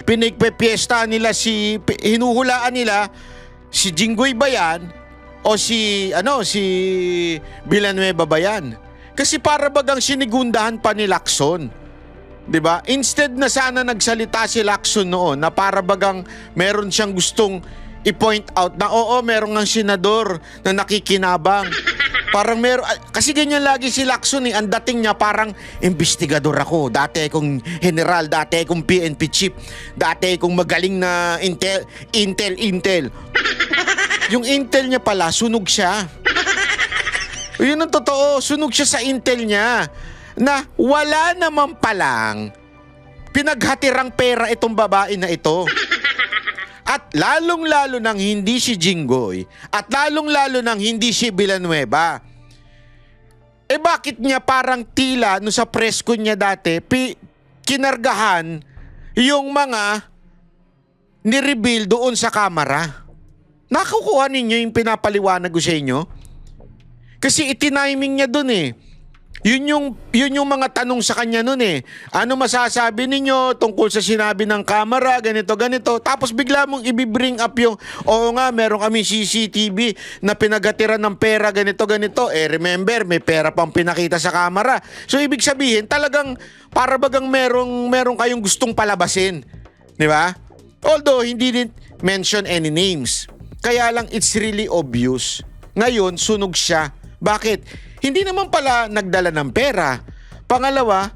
Pinagpe-piesta nila hinuhulaan nila si Jinggoy ba yan o si Villanueva ba yan? Kasi para bagang sinigundahan pa ni Lacson. 'Di ba? Instead na sana nagsalita si Lacson noon na para bagang meron siyang gustong i-point out na oo, meron ng senador na nakikinabang. Parang meron, kasi ganyan lagi si Lacson eh. Ang dating niya parang investigador ako. Dati akong general, dati akong PNP chief, dati akong magaling na intel. Yung intel niya pala, sunog siya. Yun ang totoo, sunog siya sa intel niya. Na wala naman palang pinaghatirang pera itong babae na ito. At lalong-lalo nang hindi si Jinggoy at lalong-lalo nang hindi si Villanueva. Eh bakit niya parang tila no sa press con niya dati kinargahan yung mga ni-reveal doon sa kamera? Nakukuha ninyo yung pinapaliwanag ko sa inyo? Kasi itiniming niya doon eh. Yun yung mga tanong sa kanya nun eh. Ano masasabi ninyo tungkol sa sinabi ng kamera, ganito. Tapos bigla mong i-bring up yung, oo nga, meron kami CCTV na pinagatiran ng pera, ganito. Eh remember, may pera pang pinakita sa kamera. So ibig sabihin, talagang para bagang meron kayong gustong palabasin. Di ba? Although, hindi din mention any names. Kaya lang, it's really obvious. Ngayon, sunog siya. Bakit? Hindi naman pala nagdala ng pera. Pangalawa,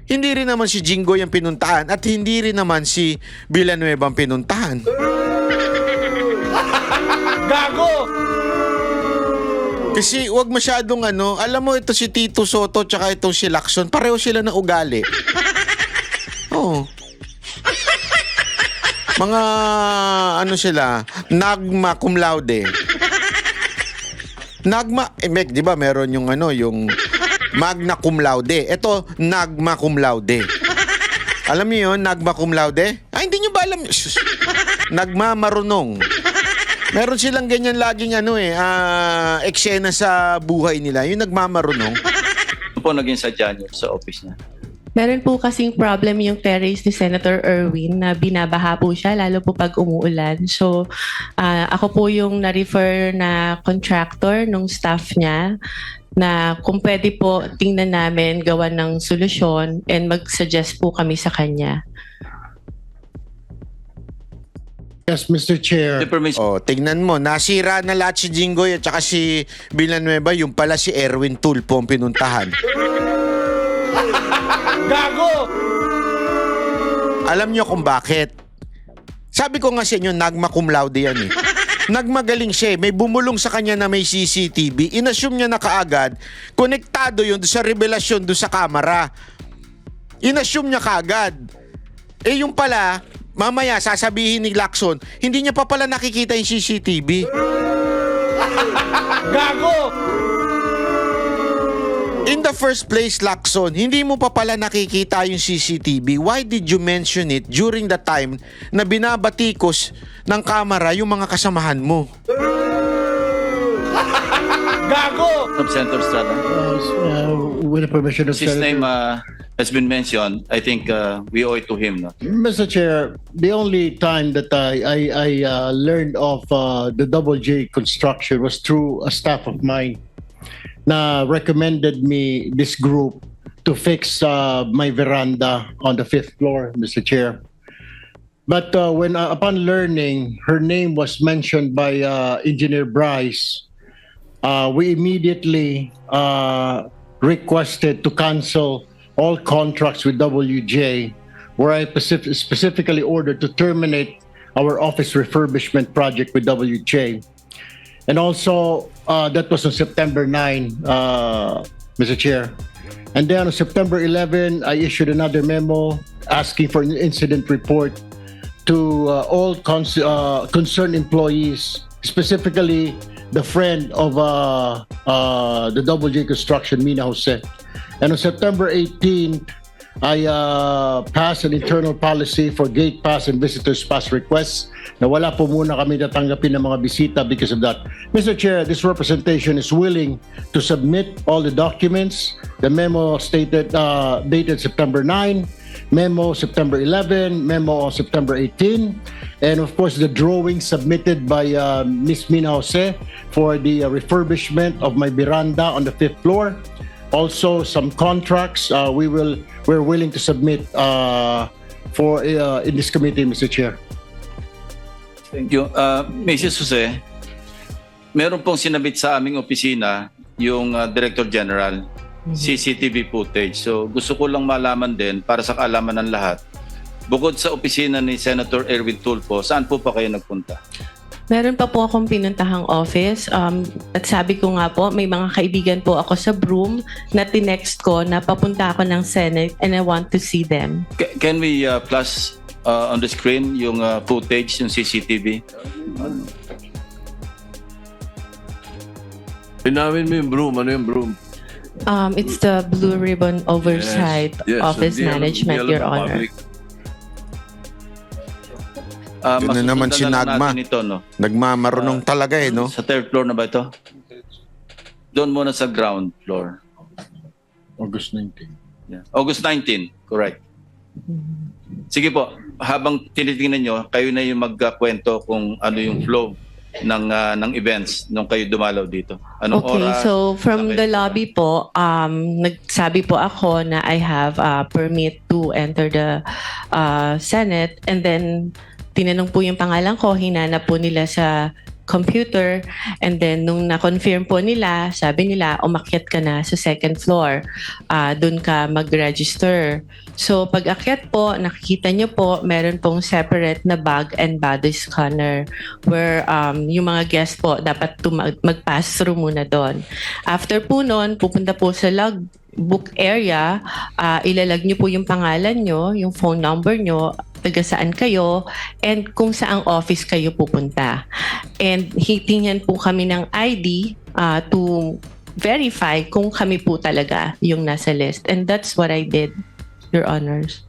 hindi rin naman si Jinggoy ang pinuntahan at hindi rin naman si Villanueva ang pinuntahan. Gago! Kasi wag masyadong alam mo ito si Tito Soto tsaka itong si Lacson, pareho sila ng ugali. Oo. Mga sila, nagma cum laude. Nagma, di ba meron yung yung magna cum laude. Ito, nagma cum laude. Alam niyo yun, nagma cum laude? Ay, hindi niyo ba alam? Nagma marunong. Meron silang ganyan laging eksena sa buhay nila. Yung nagmamarunong. Ano po naging sadya niyo sa office niya? Meron po kasing problem yung terrace ni Senator Erwin na binabaha po siya, lalo po pag umuulan. So, ako po yung na-refer na contractor nung staff niya na kung pwede po tingnan namin gawa ng solusyon and mag-suggest po kami sa kanya. Yes, Mr. Chair. The permission. Oh, tignan mo, nasira na lahat si Jinggoy at saka si Villanueva, yung pala si Erwin Tulfo ang pinuntahan. Gago! Alam nyo kung bakit? Sabi ko nga sa inyo, nagma cum laude yan eh. nagmagaling siya, may bumulong sa kanya na may CCTV, inassume niya na kaagad, konektado yun sa revelasyon doon sa camera. Inassume niya kaagad. Eh yung pala, mamaya sasabihin ni Lacson, hindi niya pa pala nakikita yung CCTV. Gago! In the first place, Lacson, hindi mo pa pala nakikita yung CCTV. Why did you mention it during the time na binabatikos ng kamera yung mga kasamahan mo? Gago! From Senator Estrada. With the permission of His Senator. name has been mentioned. I think we owe it to him. No? Mr. Chair, the only time that I learned of the Double J construction was through a staff of mine na recommended me this group to fix my veranda on the 5th floor, Mr. Chair. But when upon learning her name was mentioned by Engineer Bryce, we immediately requested to cancel all contracts with WJ, where I specifically ordered to terminate our office refurbishment project with WJ. And also, that was on September 9, Mr. Chair. And then on September 11, I issued another memo asking for an incident report to all concerned employees, specifically the friend of the Double J Construction, Mina Jose. And on September 18, I passed an internal policy for gate pass and visitors pass requests na wala po muna kami natanggapin ng mga bisita because of that. Mr. Chair, this representation is willing to submit all the documents. The memo stated dated September 9, memo September 11, memo on September 18, and of course the drawing submitted by Ms. Mina Jose for the refurbishment of my veranda on the 5th floor. Also, some contracts we're willing to submit for in this committee, Mr. Chair. Thank you. Mrs. Jose, meron pong sinabit sa aming opisina yung Director General, CCTV footage. So gusto ko lang malaman din para sa kaalaman ng lahat. Bukod sa opisina ni Senator Erwin Tulfo, saan po pa kayo nagpunta? Meron pa po akong pinuntahang office. At sabi ko nga po, may mga kaibigan po ako sa Broome na tinext ko na papunta ako ng Senate and I want to see them. Can we flash on the screen yung footage, yung CCTV? Inamin mo yung Broome. Ano yung Broome? It's the Blue Ribbon Oversight Office Management, Your Honor. Yun na naman si Nagma. Ito, no? Nagmamarunong talaga no? Sa 3rd floor na ba ito? Doon muna sa ground floor. August 19. Yeah. August 19, correct. Sige po, habang tinitingnan nyo, kayo na yung magkwento kung ano yung flow ng events nung kayo dumalaw dito. Anong oras? So from the lobby po, nagsabi po ako na I have a permit to enter the Senate, and then tinanong po yung pangalan ko, hinanap po nila sa computer, and then nung na-confirm po nila, sabi nila, umakyat ka na sa 2nd floor. Doon ka mag-register. So pag akyat po, nakikita nyo po, meron pong separate na bag and body scanner where yung mga guest po dapat mag-pass through muna doon. After po noon, pupunta po sa logbook area, ilalag nyo po yung pangalan nyo, yung phone number nyo, taga saan kayo, and kung saang office kayo pupunta. And hitingnan po kami ng ID to verify kung kami po talaga yung nasa list. And that's what I did, Your Honors.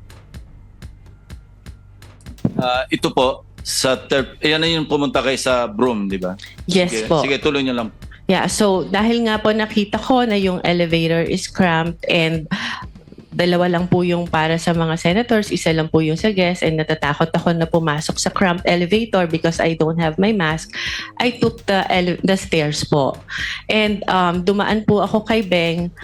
Ito po, yan na yung pumunta kayo sa Broome, di ba? Yes sige, po. Sige, tuloy nyo lang. Yeah, so dahil nga po nakita ko na yung elevator is cramped and dalawa lang po yung para sa mga senators, isa lang po yung sa guests, and natatakot ako na pumasok sa cramped elevator because I don't have my mask. I took the stairs po. And dumaan po ako kay Beng.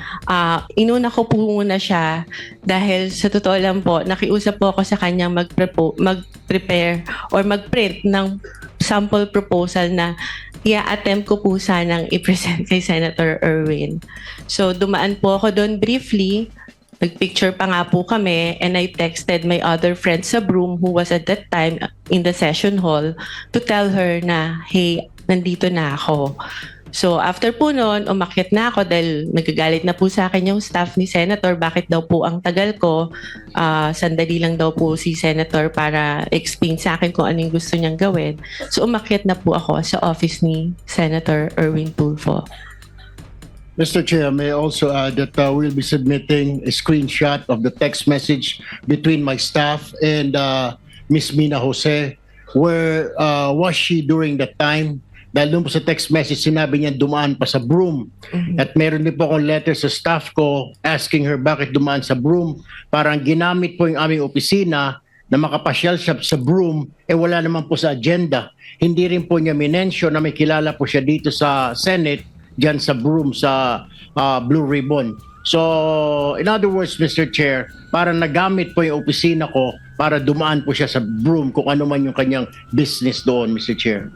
Inuna ko po muna siya dahil sa totoo lang po, nakiusap po ako sa kanyang mag-prepare or mag-print ng sample proposal na i-attempt ko po sanang i-present kay Senator Erwin. So dumaan po ako doon briefly. Nagpicture pa nga po kami and I texted my other friend sa Broome who was at that time in the session hall to tell her na, hey, nandito na ako. So after po noon, umakyat na ako dahil nagagalit na po sa akin yung staff ni Senator. Bakit daw po ang tagal ko? Sandali lang daw po si Senator para explain sa akin kung ano yung gusto niyang gawin. So umakyat na po ako sa office ni Senator Erwin Tulfo. Mr. Chair, may I also add that we'll be submitting a screenshot of the text message between my staff and Miss Mina Jose. Where was she during that time? Dahil doon po sa text message, sinabi niya dumaan pa sa Broome. At meron din po akong letter sa staff ko asking her bakit dumaan sa Broome. Parang ginamit po yung aming opisina na makapasyal siya sa Broome, wala naman po sa agenda. Hindi rin po niya minensyon na may kilala po siya dito sa Senate, dyan sa Broome, sa Blue Ribbon. So, in other words, Mr. Chair, parang nagamit po yung opisina ko para dumaan po siya sa Broome kung ano man yung kanyang business doon, Mr. Chair.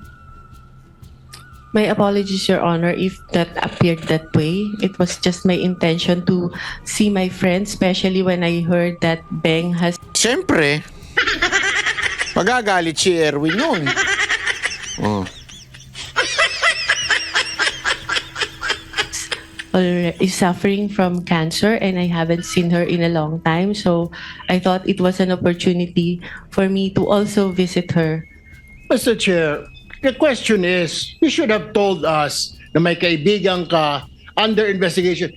My apologies, Your Honor, if that appeared that way. It was just my intention to see my friends, especially when I heard that Beng has Siyempre, magagalit si Erwin nun. Oh. is suffering from cancer and I haven't seen her in a long time. So I thought it was an opportunity for me to also visit her. Mr. Chair, the question is, you should have told us na may kaibigan ka under investigation.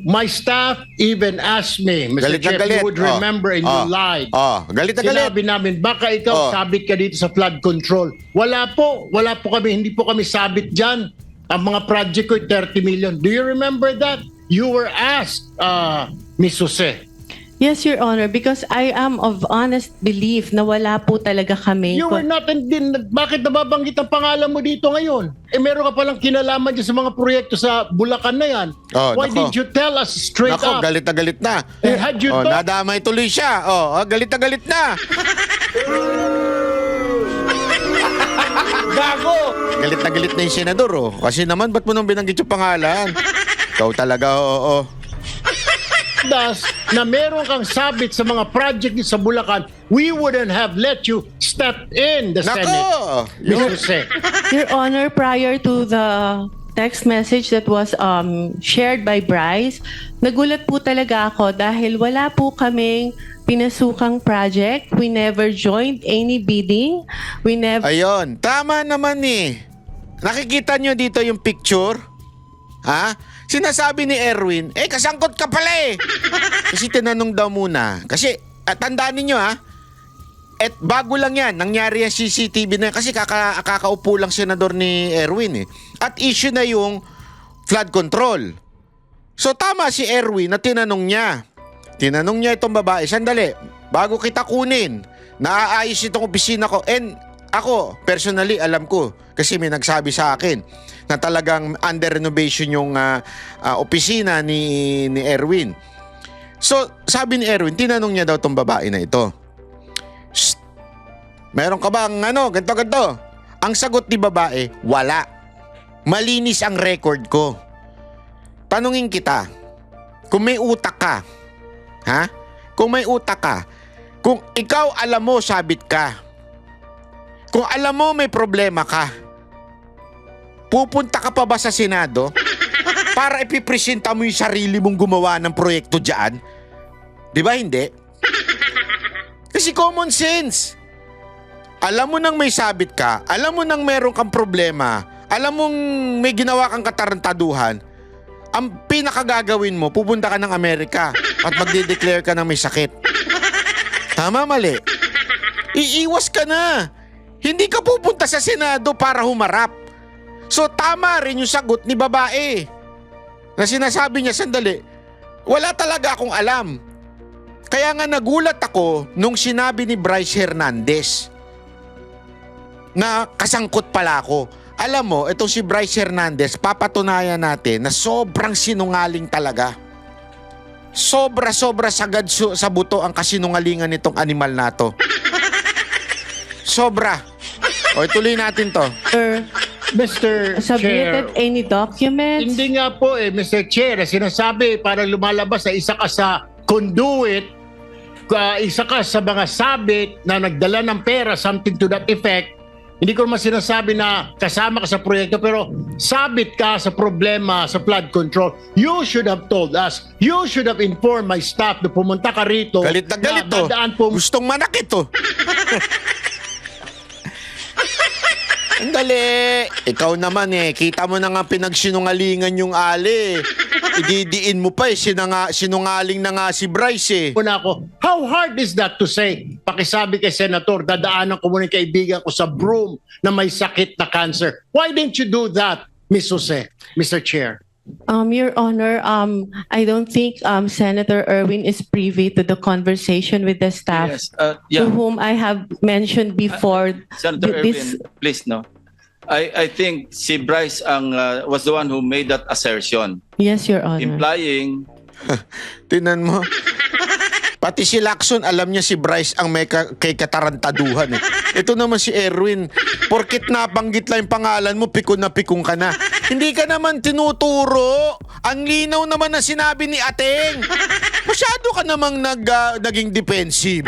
My staff even asked me, Mr. Galit na Chair, galit. you would remember and you lied. Galit na galit. Sinabi namin, baka ikaw sabit ka dito sa flood control. Wala po kami, hindi po kami sabit dyan. Ang mga project ko, 30 million. Do you remember that? You were asked, Ms. Jose. Yes, Your Honor, because I am of honest belief na wala po talaga kami. You were not, bakit nababanggit ang pangalan mo dito ngayon? Meron ka palang kinalaman dyan sa mga proyekto sa Bulacan na yan. Why did you tell us straight up? Galit na galit na. Had you thought? Nadamay tuloy siya. Galit na galit na. Gago! Galit na galit na yung senador, Kasi naman, ba't mo nung binanggit yung pangalan? Ikaw talaga, Das na meron kang sabit sa mga project sa Bulacan, we wouldn't have let you step in the Senate. Mr. Jose. Your Honor, prior to the text message that was shared by Bryce, nagulat po talaga ako dahil wala po kaming pinasukang project. We never joined any bidding. We never... Ayun, tama naman Nakikita nyo dito yung picture? Ha? Sinasabi ni Erwin, kasangkot ka pala Kasi tinanong daw muna. Kasi, tandaan ninyo at bago lang yan, nangyari yung CCTV na yan. Kasi kakaupo lang senador ni Erwin At issue na yung flood control. So tama si Erwin na tinanong niya. Tinanong niya itong babae, sandali, bago kita kunin, naaayos itong opisina ko. And ako, personally, alam ko. Kasi may nagsabi sa akin na talagang under renovation yung opisina ni Erwin. So, sabi ni Erwin, tinanong niya daw tong babae na ito. Shh, meron ka bang ganto-ganto? Ang sagot ni babae, wala. Malinis ang record ko. Tanungin kita, kung may utak ka, Kung may utak ka, kung ikaw alam mo sabit ka, kung alam mo may problema ka, pupunta ka pa ba sa Senado para ipipresenta mo yung sarili mong gumawa ng proyekto dyan? Di ba hindi? Kasi common sense. Alam mo nang may sabit ka, alam mo nang meron kang problema, alam mong may ginawa kang katarantaduhan, ang pinakagagawin mo, pupunta ka ng Amerika at magde-declare ka ng may sakit. Tama, mali? Iiwas ka na. Hindi ka pupunta sa Senado para humarap. So tama rin yung sagot ni babae. Na sinasabi niya, sandali, wala talaga akong alam. Kaya nga nagulat ako nung sinabi ni Bryce Hernandez na kasangkot pala ako. Alam mo, itong si Bryce Hernandez, papatunayan natin na sobrang sinungaling talaga. Sobra-sobra sagad sa buto ang kasinungalingan nitong animal na to. Sobra. Tuloy natin to. Mr. Submitted any documents? Hindi nga po Mr. Chair, sinasabi parang lumalabas na isa ka sa conduit, isa ka sa mga sabit na nagdala ng pera, something to that effect. Hindi ko naman sinasabi na kasama ka sa proyekto, pero sabit ka sa problema sa flood control. You should have told us. You should have informed my staff na pumunta ka rito. Galit na galit to. dadaan po. Gustong manakit to. Andali. Ikaw naman kita mo na nga pinagsinungalingan yung Ali. Ididiin mo pa sinungaling na nga si Bryce Una ako, how hard is that to say? Pakisabi kay Senator, dadaanan ko muna yung kaibigan ko sa Broome na may sakit na cancer. Why didn't you do that, Ms. Jose, Mr. Chair? Your Honor, I don't think Senator Erwin is privy to the conversation with the staff Yes, to yeah. whom I have mentioned before. Senator This- Erwin, please, no. I think si Bryce was the one who made that assertion, Yes, Your Honor. implying Tinan mo. Pati si Lacson, alam niya si Bryce ang may kay katarantaduhan Ito naman si Erwin, porkit nabanggit lang yung pangalan mo, pikon na pikong ka na. Hindi ka naman tinuturo. Ang linaw naman na sinabi ni Ateng. Masyado ka namang naging defensive.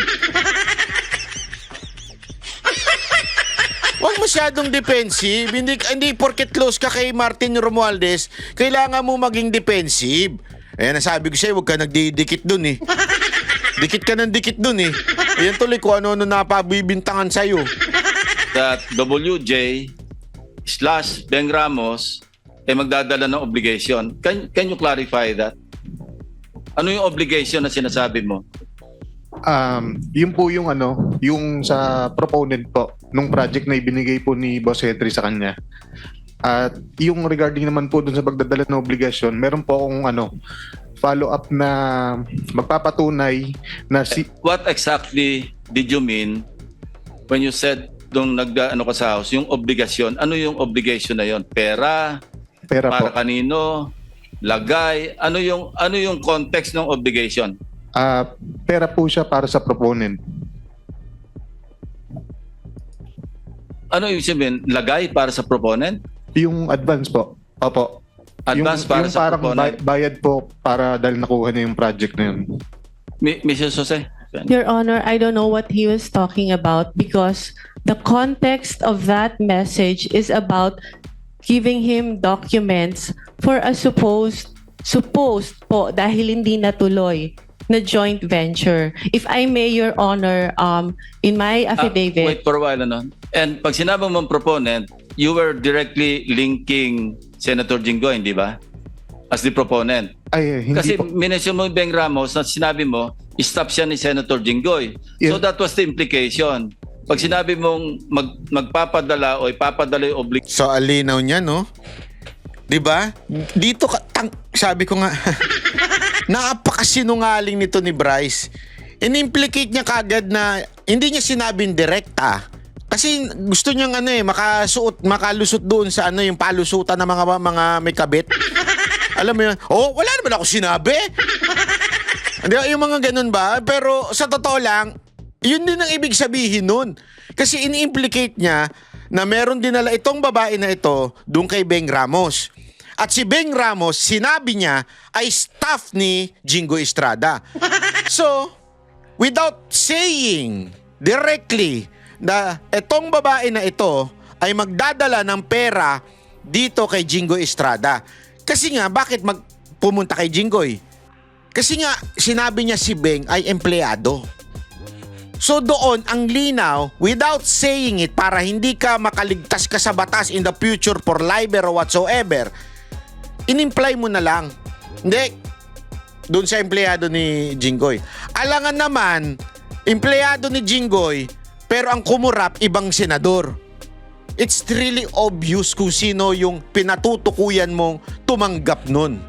Huwag masyadong defensive. Hindi porket close ka kay Martin Romualdez, kailangan mo maging defensive. Ayan, nasabi ko sa'yo, huwag ka nagdidikit dun Dikit ka ng dikit dun Ayan tuloy kung ano napabibintangan sa'yo. that WJ/Beng Ramos magdadala ng obligation. Can you clarify that? Ano yung obligation na sinasabi mo? Yun po yung yung sa proponent po nung project na ibinigay po ni Boss Henry sa kanya. At yung regarding naman po dun sa pagdadala ng obligasyon, meron po akong follow-up na magpapatunay na What exactly did you mean when you said nung ka sa house, yung obligasyon? Ano yung obligation na yon? Pera pera po. para kanino? Lagay? Ano yung context ng obligation? Pera po siya para sa proponent. Ano yung sabihin? Lagay para sa proponent? Yung advance po. Opo. Advance para yung sa parang proponent? bayad po para dahil nakuha na yung project na yun. Mrs. Jose? Your Honor, I don't know what he was talking about because the context of that message is about giving him documents for a supposed po dahil hindi natuloy na joint venture. If I may, Your Honor, in my affidavit. Wait for a while, And pag sinabi mong proponent, you were directly linking Senator Jinggoy, di ba? As the proponent. Ay, hindi Kasi po. minention mo yung Beng Ramos na sinabi mo, stop siya ni Senator Jinggoy. So Yeah. that was the implication. Pag sinabi mong magpapadala o ipapadala yung obligation, So alinaw niya, no? 'Di ba? Dito sabi ko nga napakasinungaling nito ni Bryce. In-implicate niya kagad na hindi niya sinabing direkta. Kasi gusto niyang makalusot doon sa yung palusutan ng mga may kabit. Alam mo yun? Wala naman ako sinabi. Hindi, yung mga ganun ba? Pero sa totoo lang, yun din ang ibig sabihin nun. Kasi in-implicate niya na meron dinala itong babae na ito doon kay Beng Ramos. At si Beng Ramos, sinabi niya, ay staff ni Jinggoy Estrada. So, without saying directly na itong babae na ito ay magdadala ng pera dito kay Jinggoy Estrada. Kasi nga, bakit pumunta kay Jinggoy? Kasi nga, sinabi niya si Beng ay empleyado. So doon, ang linaw, without saying it, para hindi ka makaligtas ka sa batas in the future for libel or whatsoever, in-imply mo na lang. Hindi, doon sa empleyado ni Jinggoy. Alangan naman, empleyado ni Jinggoy, pero ang kumurap, ibang senador. It's really obvious kung sino yung pinatutukuyan mong tumanggap nun.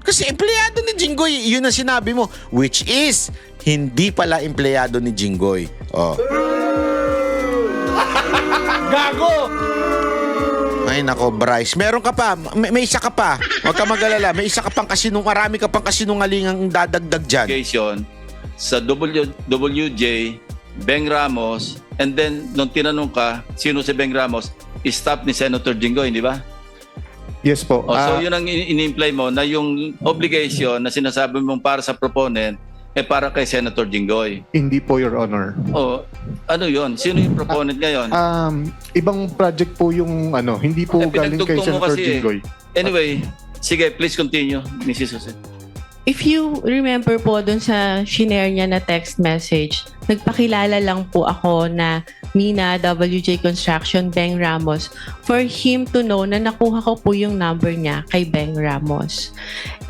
Kasi empleyado ni Jinggoy, yun ang sinabi mo, which is hindi pala empleyado ni Jinggoy. Gago! Ay nako, Bryce, meron ka pa, may isa ka pa. Huwag ka mag-alala, may isa ka pang marami ka pang kasinungalingang dadagdag dyan. obligation sa WJ, Beng Ramos, and then nung tinanong ka, sino si Beng Ramos, staff ni Senator Jinggoy, di ba? Yes po. So yun ang in-imply mo na yung obligation na sinasabi mong para sa proponent para kay Senator Jinggoy. Hindi po, Your Honor. Ano yun? Sino yung proponent ngayon? Ibang project po yung hindi po galing kay pinagdugtong mo Senator kasi Jinggoy. Anyway, sige, please continue, Mrs. Jose. If you remember po dun sa shinare niya na text message, nagpakilala lang po ako na Mina, WJ Construction, Beng Ramos, for him to know na nakuha ko po yung number niya kay Beng Ramos.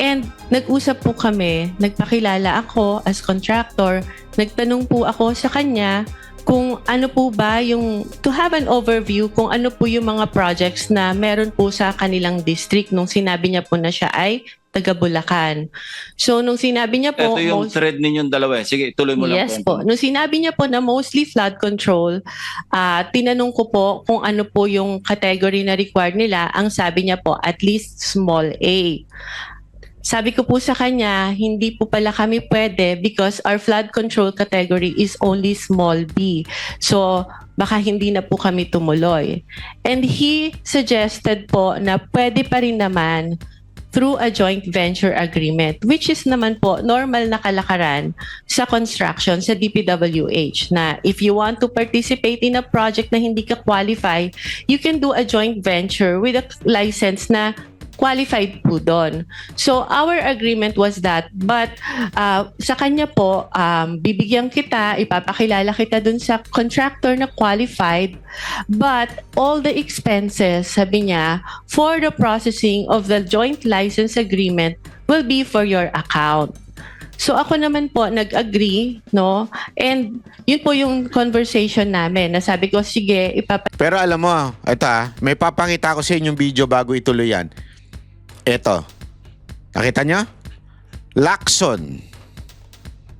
And nag-usap po kami, nagpakilala ako as contractor, nagtanong po ako sa kanya kung ano po ba yung, to have an overview kung ano po yung mga projects na meron po sa kanilang district nung sinabi niya po na siya ay taga Bulacan. So, nung sinabi niya po... Ito yung thread ninyong dalawa. Sige, tuloy mo lang. Yes po. Nung sinabi niya po na mostly flood control, tinanong ko po kung ano po yung category na required nila. Ang sabi niya po, at least small A. Sabi ko po sa kanya, hindi po pala kami pwede because our flood control category is only small B. So, baka hindi na po kami tumuloy. And he suggested po na pwede pa rin naman through a joint venture agreement, which is naman po normal na kalakaran sa construction sa DPWH na if you want to participate in a project na hindi ka qualify, you can do a joint venture with a license na qualified po doon. So, our agreement was that. But sa kanya po, bibigyan kita, ipapakilala kita doon sa contractor na qualified. But all the expenses, sabi niya, for the processing of the joint license agreement will be for your account. So ako naman po nag-agree, no? And yun po yung conversation namin. Nasabi ko, sige, Pero alam mo, ito may papakita ko sa inyong video bago ituloy yan. Ito. Nakita nyo? Lacson.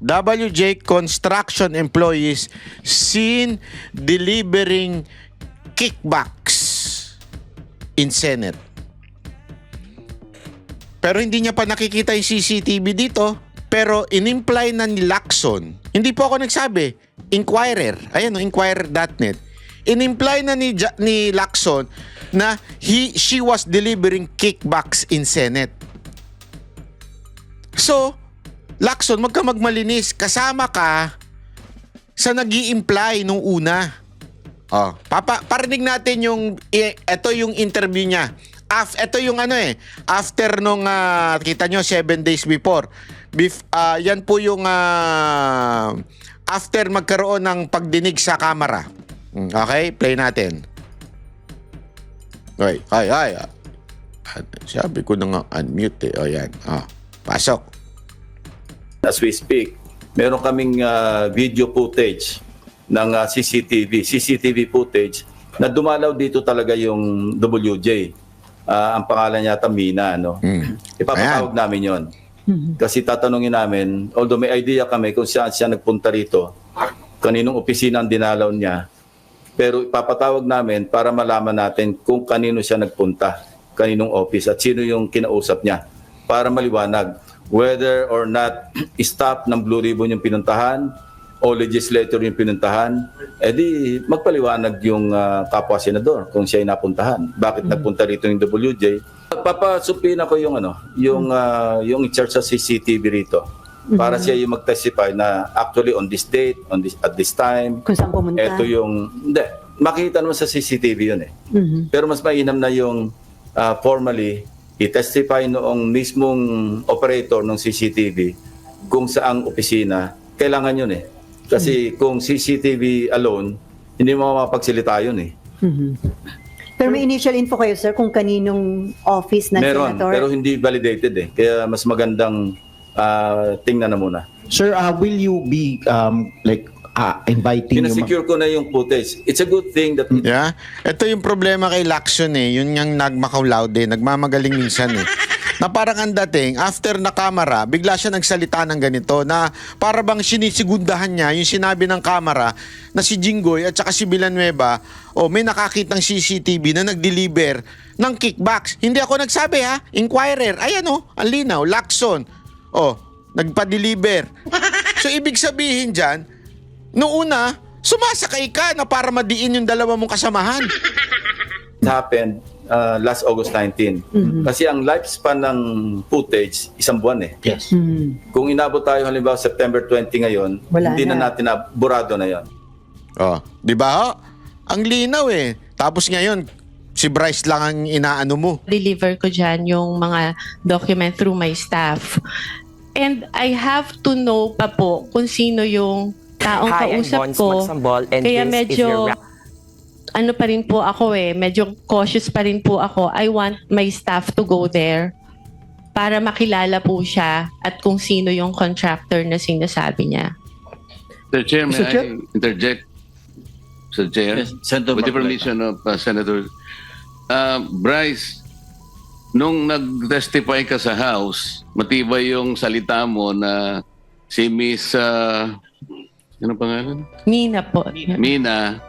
WJ Construction employees seen delivering kickbacks in Senate. Pero hindi niya pa nakikita yung CCTV dito. Pero in-imply na ni Lacson, hindi po ako nagsabi, Inquirer, ayan o, inquirer.net. In-imply na ni Lacson na she was delivering kickbacks in Senate. So, Lacson, magmalinis, kasama ka sa nag-i-imply nung una. Parinig natin ito yung interview niya. Ito yung after nung, kita nyo, 7 days before. Yan po yung after magkaroon ng pagdinig sa kamera. Okay, play natin. Ay. Sabi ko na nga unmute eh. O yan. Pasok. As we speak, meron kaming video footage ng CCTV footage na dumalaw dito talaga yung WJ. Ang pangalan niya Mina, no? Ipapatawag namin yon. Kasi tatanungin namin, although may idea kami kung saan siya nagpunta rito, kaninong opisina ang dinalaw niya, pero ipapatawag namin para malaman natin kung kanino siya nagpunta, kaninong office at sino yung kinausap niya para maliwanag whether or not staff ng Blue Ribbon yung pinuntahan o legislator yung pinuntahan, edi magpaliwanag yung kapwa senador kung siya ay napuntahan. Bakit nagpunta rito yung WJ? Papasupin ako yung yung in charge sa CCTV rito para siya yung mag-testify na actually on this date, at this time, kung saan pumunta. Ito yung, makikita naman sa CCTV yun eh. Pero mas mainam na yung formally i-testify noong mismong operator ng CCTV kung saang opisina, kailangan yun eh. Kasi kung CCTV alone, hindi mo mapagsilita yun eh. Pero may initial info kayo, sir, kung kaninong office na meron, senator? pero hindi validated eh. Kaya mas magandang tingnan na muna. Sir, will you be inviting Pinasecure ko na yung footage. It's a good thing that... Yeah. Ito yung problema kay Lacson eh. Yun yung nagmakaw loud eh. Nagmamagaling minsan eh. Na parang ang dating, after na camera, bigla siya nagsalita ng ganito na para bang sinisigundahan niya yung sinabi ng camera na si Jinggoy at saka si Villanueva may nakakitang CCTV na nag-deliver ng kickbacks. Hindi ako nagsabi ha. Inquirer. Ayan ang linaw. Lacson. Nagpa-deliver. So ibig sabihin dyan, noong una, sumasakay ka na para madiin yung dalawa mong kasamahan. It happened last August 19. Kasi ang lifespan ng footage, 1 buwan eh. Yes. Kung inabot tayo halimbawa September 20 ngayon, Wala hindi na na. natin burado na yon. Oh, 'di ba? Ho? Ang linaw eh. Tapos ngayon, si Bryce lang ang inaano mo. Deliver ko dyan yung mga document through my staff. And I have to know pa po kung sino yung taong kausap ko. Kaya medyo ano pa rin po ako medyo cautious pa rin po ako. I want my staff to go there para makilala po siya at kung sino yung contractor na sinasabi niya. Mr. Chair, may Mr. Chair? I interject? Mr. Chair, Yes, Senator with the Marcoleta. permission of Senator Bryce, nung nag-testify ka sa House, matibay yung salita mo na si Miss, ano pangalan? Mina po. Mina,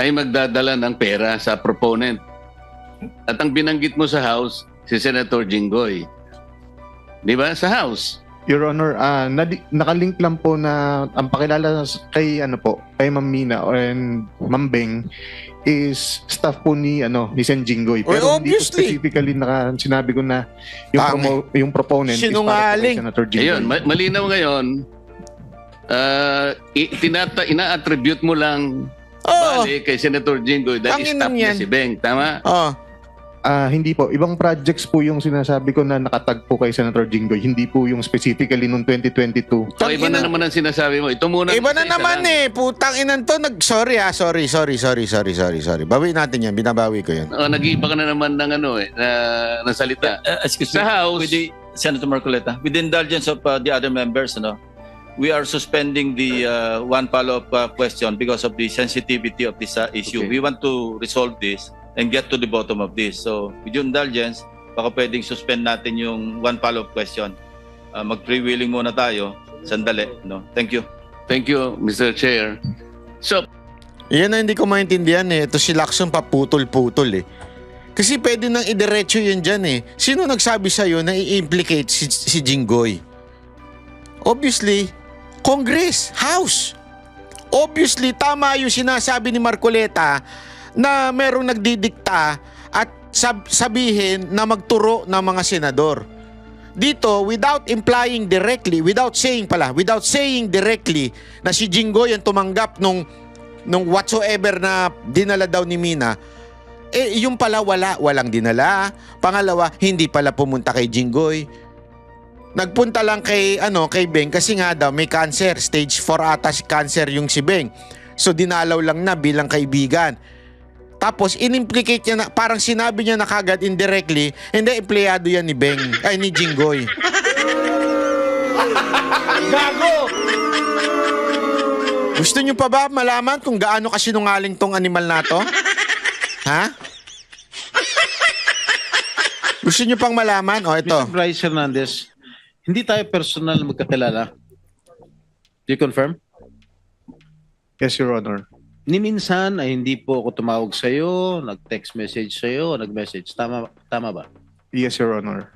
ay magdadala ng pera sa proponent. At ang binanggit mo sa House, si Senator Jinggoy. Di ba? Sa House. Your Honor, nakalink lang po na ang pakilala kay kay Ma'am Mina and Ma'am Beng is staff po ni Sen Jinggoy. Pero hindi po obviously. specifically sinabi ko na yung proponent Sinungaling. is para po kay Senator Jinggoy. Ayun, malinaw ngayon, ina-attribute mo lang bali kay Senator Jinggoy dahil Tanginan staff niya yan. si Beng. Tama? Oh. Hindi po. Ibang projects po yung sinasabi ko na nakatag po kay Senator Jinggoy. Hindi po yung specifically noong 2022. So, iba na naman ang sinasabi mo. Ito muna. Iba na isa-isa naman lang. Putang inan to. Sorry. Bawi natin yan. Binabawi ko yan. Nag-iiba ka na naman ng ng salita. Excuse Sa me, House, Senator Marcoleta, with the indulgence of the other members, we are suspending the one follow-up question because of the sensitivity of this issue. Okay. We want to resolve this and get to the bottom of this. So, with your indulgence, baka pwedeng suspend natin yung one follow-up question. Mag-freewheeling muna tayo. Sandali. Thank you. Thank you, Mr. Chair. So, Yan na hindi ko maintindihan Ito si Lacson paputol-putol Kasi pwede nang idiretso yun dyan Sino nagsabi sa'yo na i-implicate si Jinggoy? Obviously, Congress, House. Obviously, tama yung sinasabi ni Marcoleta na merong nagdidikta at sabihin na magturo ng mga senador. Dito, without implying directly, without saying directly na si Jinggoy ang tumanggap nung whatsoever na dinala daw ni Mina, yung pala walang dinala. Pangalawa, hindi pala pumunta kay Jinggoy. Nagpunta lang kay Beng kasi nga daw may cancer, stage 4 ata si cancer yung si Beng. So dinalaw lang na bilang kaibigan. Tapos inimplicate niya na, parang sinabi niya na kagad indirectly, hindi empleyado yan ni Jinggoy. Gago! Gusto niyo pa ba malaman kung gaano kasinungaling tong animal na to? Ha? Gusto niyo pang malaman? Ito. Mr. Bryce Hernandez, hindi tayo personal na magkakilala. Do you confirm? Yes, Your Honor. Ni minsan ay hindi po ako tumawag sa iyo, nag-text message sa iyo, nag-message. Tama ba? Yes, Your Honor.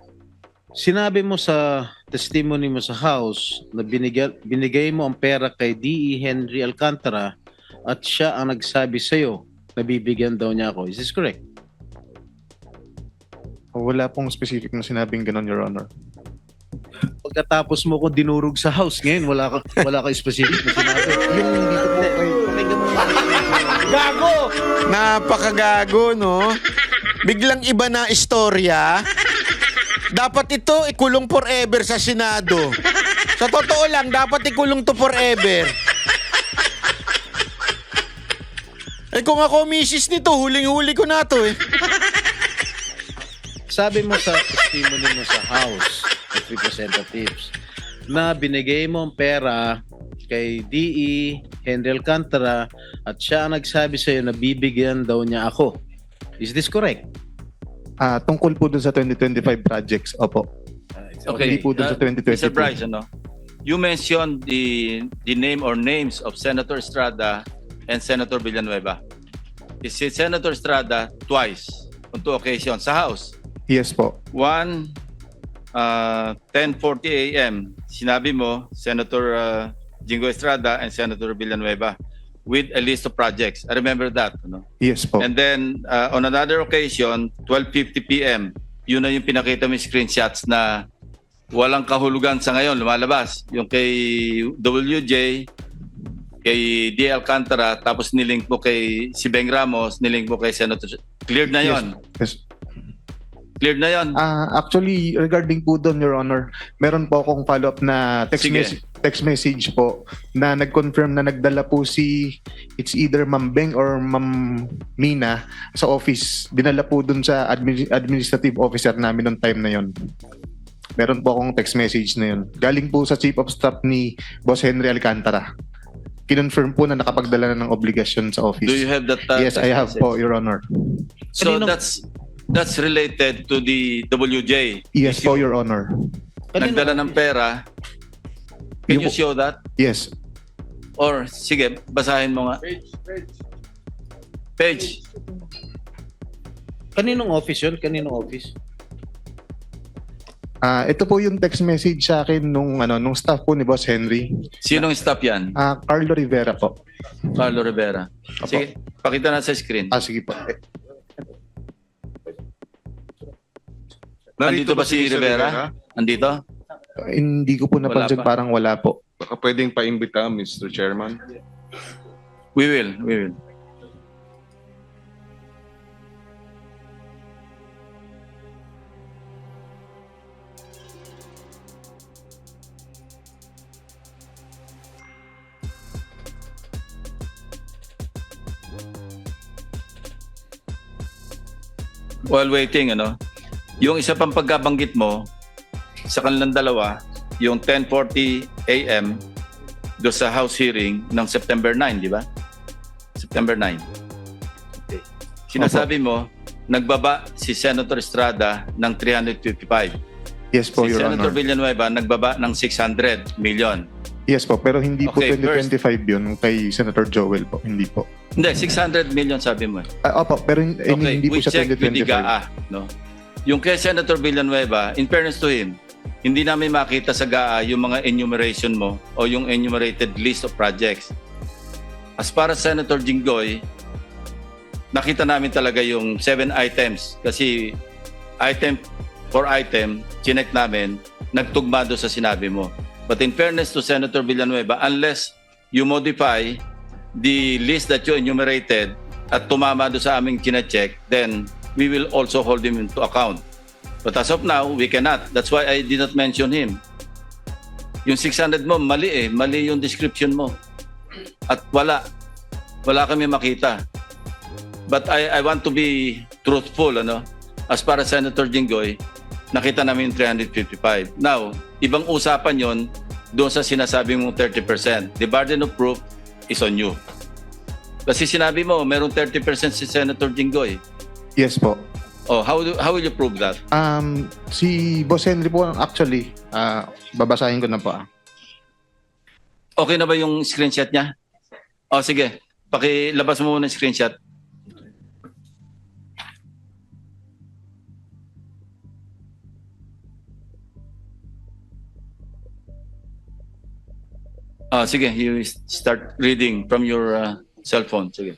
Sinabi mo sa testimony mo sa House na binigay mo ang pera kay D.E. Henry Alcantara at siya ang nagsabi sa iyo na bibigyan daw niya ako. Is this correct? Wala pong specific na sinabing ganon, Your Honor. Pagkatapos mo ko dinurog sa House ngayon, wala ka specific na sinabi. Yung dito po kay Gago! Napakagago, no? Biglang iba na istorya. Dapat ito ikulong forever sa Senado. Sa totoo lang, dapat ikulong to forever. Kung ako misis nito, huling-huli ko na to Sabi mo sa testimony mo sa House of Representatives na binigay mo ang pera kay D.E. Henry Alcantara at siya ang nagsabi sa iyo na bibigyan daw niya ako. Is this correct? Tungkol po dun sa 2025 projects, opo. Hindi po dun sa 2022. Mr. Bryce, you mentioned the name or names of Senator Estrada and Senator Villanueva. Is Senator Estrada twice on 2 occasions sa House? Yes po. One, 10:40 a.m. Sinabi mo, Senator Jinggoy Estrada and Senator Villanueva. with a list of projects. I remember that. No? Yes po. And then on another occasion, 12:50 p.m., yun na yung pinakita mo yung screenshots na walang kahulugan sa ngayon, lumalabas. Yung kay WJ, kay D. Alcantara, tapos nilink mo kay si Beng Ramos, nilink mo kay Senator. Cleared na yon. Yes. Cleared na yon. Actually, regarding po doon, Your Honor, meron po akong follow-up na text message po na nag-confirm na nagdala po it's either Ma'am Beng or Ma'am Mina sa office. Dinala po doon sa administrative officer namin noong time na yon. Meron po akong text message na yun. Galing po sa Chief of Staff ni Boss Henry Alcantara. Kinonfirm po na nakapagdala na ng obligasyon sa office. Do you have that? Yes, I have po, Your Honor. So that's related to the WJ. Yes po, Your Honor. Nagdala ng pera. Can you show that? Yes. Or, sige, basahin mo nga. Page. Kaninong office yun? Kaninong office? Ito po yung text message sa akin nung staff po ni Boss Henry. Sinong staff yan? Carlo Rivera po. Carlo Rivera. Sige, pakita na sa screen. Sige po. Andito ba si Rivera? Andito? Hindi ko po napansin, parang wala po. Baka pwedeng paimbita, Mr. Chairman. We will. While waiting, yung isa pang pagkabanggit mo sa kanilang dalawa, yung 10:40 a.m. do sa House hearing ng September 9, di ba? September 9. Okay. Sinasabi mo, nagbaba si Senator Estrada ng 355. Yes po, Si Your Senator Honor. Villanueva nagbaba ng 600 million. Yes po, pero hindi po Okay, 2025 yun kay Senator Joel po. Hindi po. Hindi, 600 million sabi mo. Opo, pero Okay, hindi po we siya check with the 2025. GAA. No? Yung kay Senator Villanueva, in fairness to him, hindi namin makita sa GAA yung mga enumeration mo o yung enumerated list of projects. As para Senator Jinggoy, nakita namin talaga yung 7 items kasi item for item, chinek namin, nagtugma doon sa sinabi mo. But in fairness to Senator Villanueva, unless you modify the list that you enumerated at tumama doon sa aming chinecheck, then we will also hold him into account. But as of now, we cannot. That's why I did not mention him. Yung 600 mo, mali Mali yung description mo. At wala kami makita. But I want to be truthful, As para Senator Jinggoy, nakita namin yung 355. Now, ibang usapan yon doon sa sinasabi mong 30%. The burden of proof is on you. Kasi sinabi mo, merong 30% si Senator Jinggoy. Yes po. Oh, how will you prove that? Si Boss Henry po, actually, babasahin ko na po. Okay na ba yung screenshot niya? Oh, sige. Pakilabas mo muna yung screenshot. Sige, you start reading from your cell phone. Sige.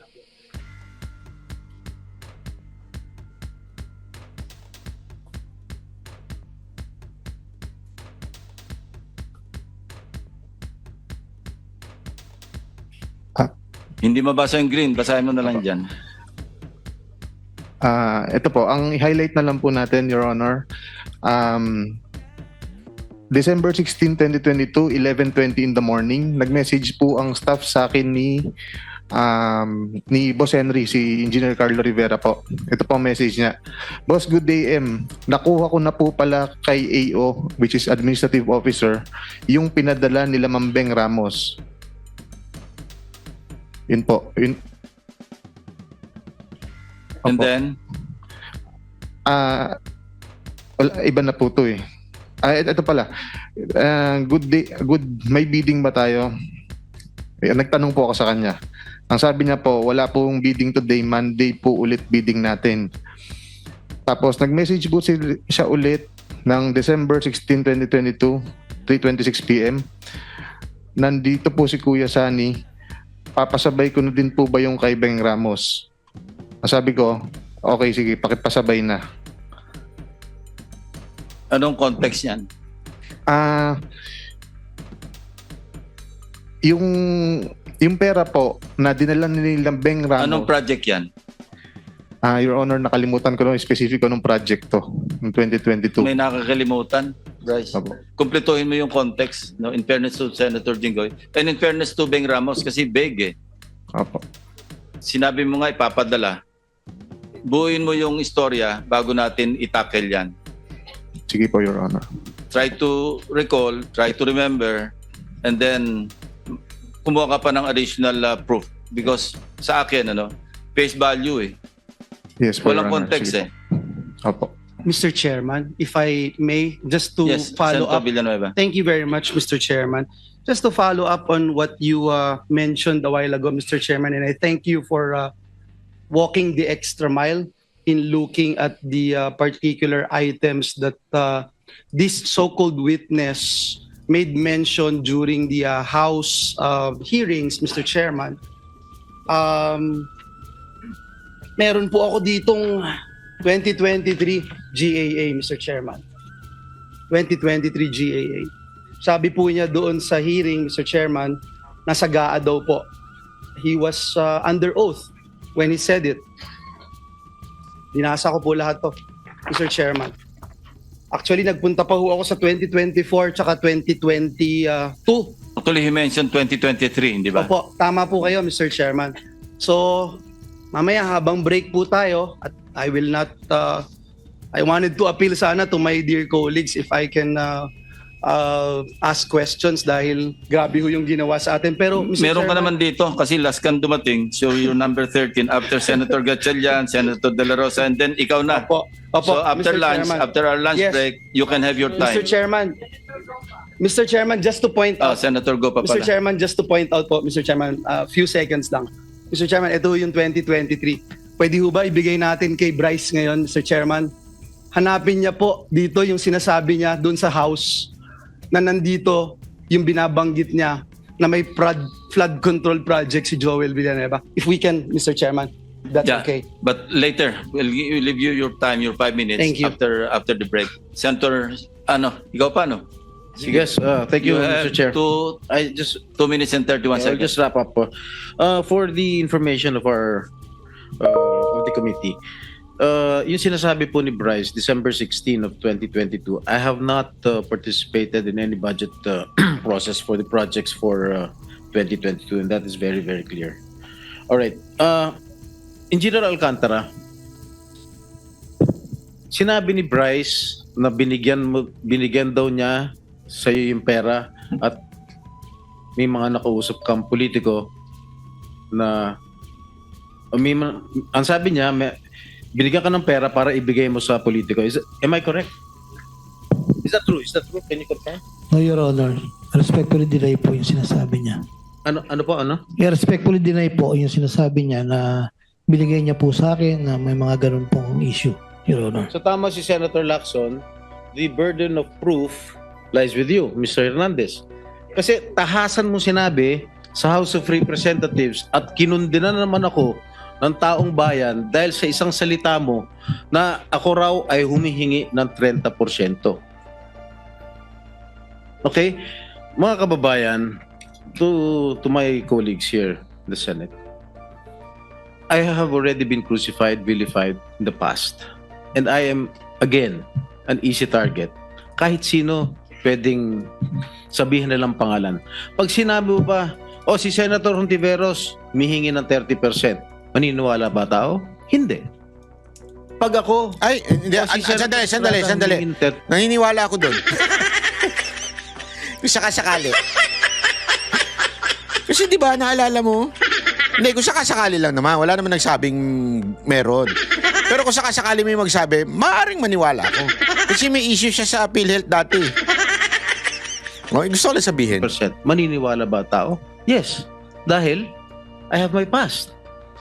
Hindi mabasa yung green, basahin mo na lang dyan. Ito po, ang highlight na lang po natin, Your Honor. December 16, 2022, 11:20 in the morning, nag-message po ang staff sa akin ni Boss Henry, si Engineer Carlo Rivera po. Ito po ang message niya. Boss, good day, M. Nakuha ko na po pala kay AO, which is Administrative Officer, yung pinadala nila Ma'am Beng Ramos. Yun po. Yun. And then? Iba na po to eh. Ito pala. Good day, may bidding ba tayo? Nagtanong po ako sa kanya. Ang sabi niya po, wala pong bidding today, Monday po ulit bidding natin. Tapos nag-message po siya ulit ng December 16, 2022, 3:26 p.m. Nandito po si Kuya Sani. papasabay ko na din po ba yung kay Beng Ramos? Sabi ko, okay, sige, pakipasabay na. Anong context yan? Yung pera po na dinala nilang Beng Ramos. Anong project yan? Your Honor, nakalimutan ko lang specific anong project to ng 2022. May nakakalimutan, Bryce. Opo. Kumpletuhin mo yung context, no? In fairness to Senator Jinggoy. And in fairness to Beng Ramos, kasi vague eh. Opo. Sinabi mo nga ipapadala. Buuin mo yung istorya bago natin itackle yan. Sige po, Your Honor. Try to recall, try to remember, and then kumuha ka pa ng additional proof. Because sa akin, face value eh. Yes, po, Walang Your Honor. context Sige eh. po. Opo. Mr. Chairman, if I may, just to Yes, follow Senator up. Villanueva. Thank you very much, Mr. Chairman. Just to follow up on what you mentioned a while ago, Mr. Chairman, and I thank you for walking the extra mile in looking at the particular items that this so-called witness made mention during the House hearings, Mr. Chairman. Meron po ako ditong 2023 GAA, Mr. Chairman. 2023 GAA. Sabi po niya doon sa hearing, Mr. Chairman, nasa GAA daw po. He was under oath when he said it. Binasa ko po lahat to, Mr. Chairman. Actually, nagpunta pa ho ako sa 2024 tsaka 2022. Actually, he mentioned 2023, hindi ba? Opo, tama po kayo, Mr. Chairman. So, mamaya habang break po tayo, at I will not, I wanted to appeal sana to my dear colleagues if I can ask questions dahil grabe ho yung ginawa sa atin. Pero, Mr. Meron ka Chairman, naman dito kasi last kang dumating. So, you're number 13 after Senator Gatchalian, Senator De La Rosa, and then ikaw na. Opo, So, after Mr. lunch, Chairman. after our lunch Yes. break, you can have your time. Mr. Chairman, just to point out, Senator, go pa Mr. pala. Chairman, just to point out po, Mr. Chairman, few seconds lang. Mr. Chairman, ito yung 2023. Pwede ho ba ibigay natin kay Bryce ngayon, Mr. Chairman? Hanapin niya po dito yung sinasabi niya doon sa House na nandito yung binabanggit niya na may flood control project si Joel Villanueva. If we can, Mr. Chairman, that's Yeah, okay. but later, we'll leave you your time, your 5 minutes Thank you. after the break. Senator, ikaw pa, no? Yes, thank you, have Mr. Chair. 2 minutes and 31 I'll seconds. just wrap up po. For the information of our of the committee, yung sinasabi po ni Bryce, December 16 of 2022, I have not participated in any budget process for the projects for 2022, and that is very, very clear. All right. Engineer Alcantara, sinabi ni Bryce na binigyan daw niya sa iyo yung pera at may mga nakausap kang politiko na ang sabi niya, binigyan ka ng pera para ibigay mo sa politiko. Am I correct? Is that true? Is that true? Can you confirm? No, Your Honor. Respectfully deny po yung sinasabi niya. Ano po? Respectfully deny po yung sinasabi niya na binigay niya po sa akin na may mga ganun pong issue, Your Honor. So tama si Senator Lacson, the burden of proof lies with you, Mr. Hernandez. Kasi tahasan mo sinabi sa House of Representatives at kinundina naman ako ng taong bayan dahil sa isang salita mo na ako raw ay humihingi ng 30%. Okay? Mga kababayan, to my colleagues here in the Senate, I have already been crucified, vilified in the past. And I am, again, an easy target. Kahit sino pwedeng sabihin nilang pangalan. Pag sinabi mo pa, si Senator Hontiveros, mihingi ng 30%. Maniniwala ba tao? Hindi. Pag ako... Ay, hindi. Sandali. Naniniwala ako doon. Kung sakasakali. Kasi di ba, naalala mo? Hindi, kung sakasakali lang naman. Wala naman nagsabing meron. Pero kung sakasakali may magsabi, maaaring maniwala ako. Kasi may issue siya sa PhilHealth dati. Gusto ko lang sabihin. Maniniwala ba tao? Yes. Dahil I have my past.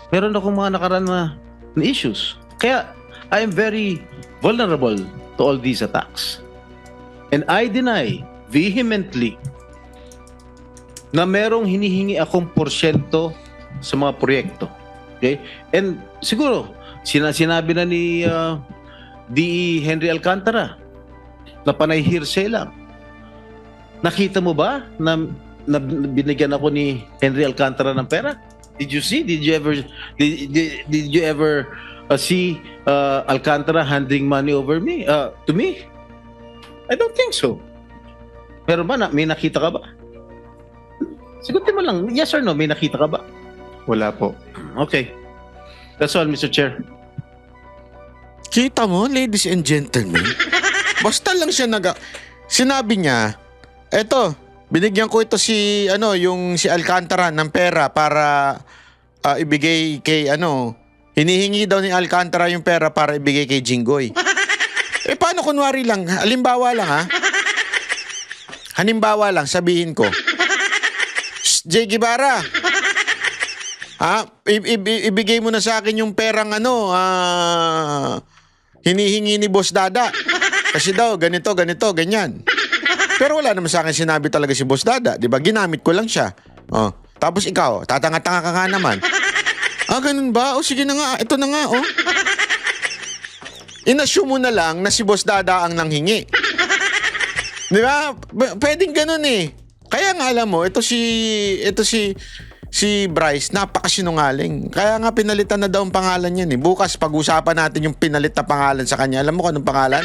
Meron akong mga nakaraan na issues. Kaya I am very vulnerable to all these attacks. And I deny vehemently na merong hinihingi akong porsyento sa mga proyekto. Okay? And siguro, sinabi na ni DE Henry Alcantara na panay hearsay lang. Nakita mo ba na binigyan ako ni Henry Alcantara ng pera? Did you see? Did you ever see Alcantara handing money over me to me? I don't think so. Pero ba may nakita ka ba? Sigutin mo lang, yes or no, may nakita ka ba? Wala po. Okay. That's all, Mr. Chair. Kita mo, ladies and gentlemen, basta lang siya sinabi niya, eto, binigyan ko ito si Alcantara ng pera para ibigay kay hinihingi daw ni Alcantara yung pera para ibigay kay Jinggoy. Paano kunwari lang, halimbawa lang, sabihin ko, Jay Guevara, ibigay mo na sa akin yung perang hinihingi ni Boss Dada. Kasi daw, ganito, ganyan. Pero wala naman sa akin sinabi talaga si Boss Dada. Diba? Ginamit ko lang siya. Oh. Tapos ikaw, tatanga-tanga ka nga naman. Ganun ba? O sige na nga, ito na nga, oh. Inassume mo na lang na si Boss Dada ang nanghingi. Diba? Pwedeng ganun eh. Kaya nga alam mo, ito si Bryce, napakasinungaling. Kaya nga pinalitan na daw ang pangalan niyan eh. Bukas pag-usapan natin yung pinalit na pangalan sa kanya. Alam mo kung anong pangalan?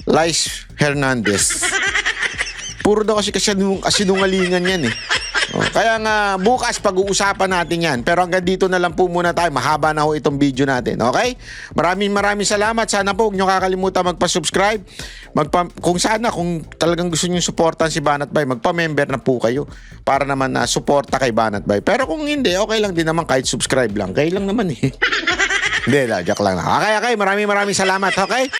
Lice Hernandez. Puro daw kasi kasinungalingan yan eh. Kaya nga bukas pag-uusapan natin yan. Pero hanggang dito na lang po muna tayo. Mahaba na ho itong video natin. Okay? Maraming salamat. Sana po huwag nyo kakalimutan magpa-subscribe. Kung talagang gusto nyo supportan si Banat Bay, magpa-member na po kayo para naman na suporta kay Banat Bay. Pero kung hindi, okay lang din naman kahit subscribe lang. Kayo lang naman eh. Hindi, joke lang. Okay. Maraming salamat. Okay?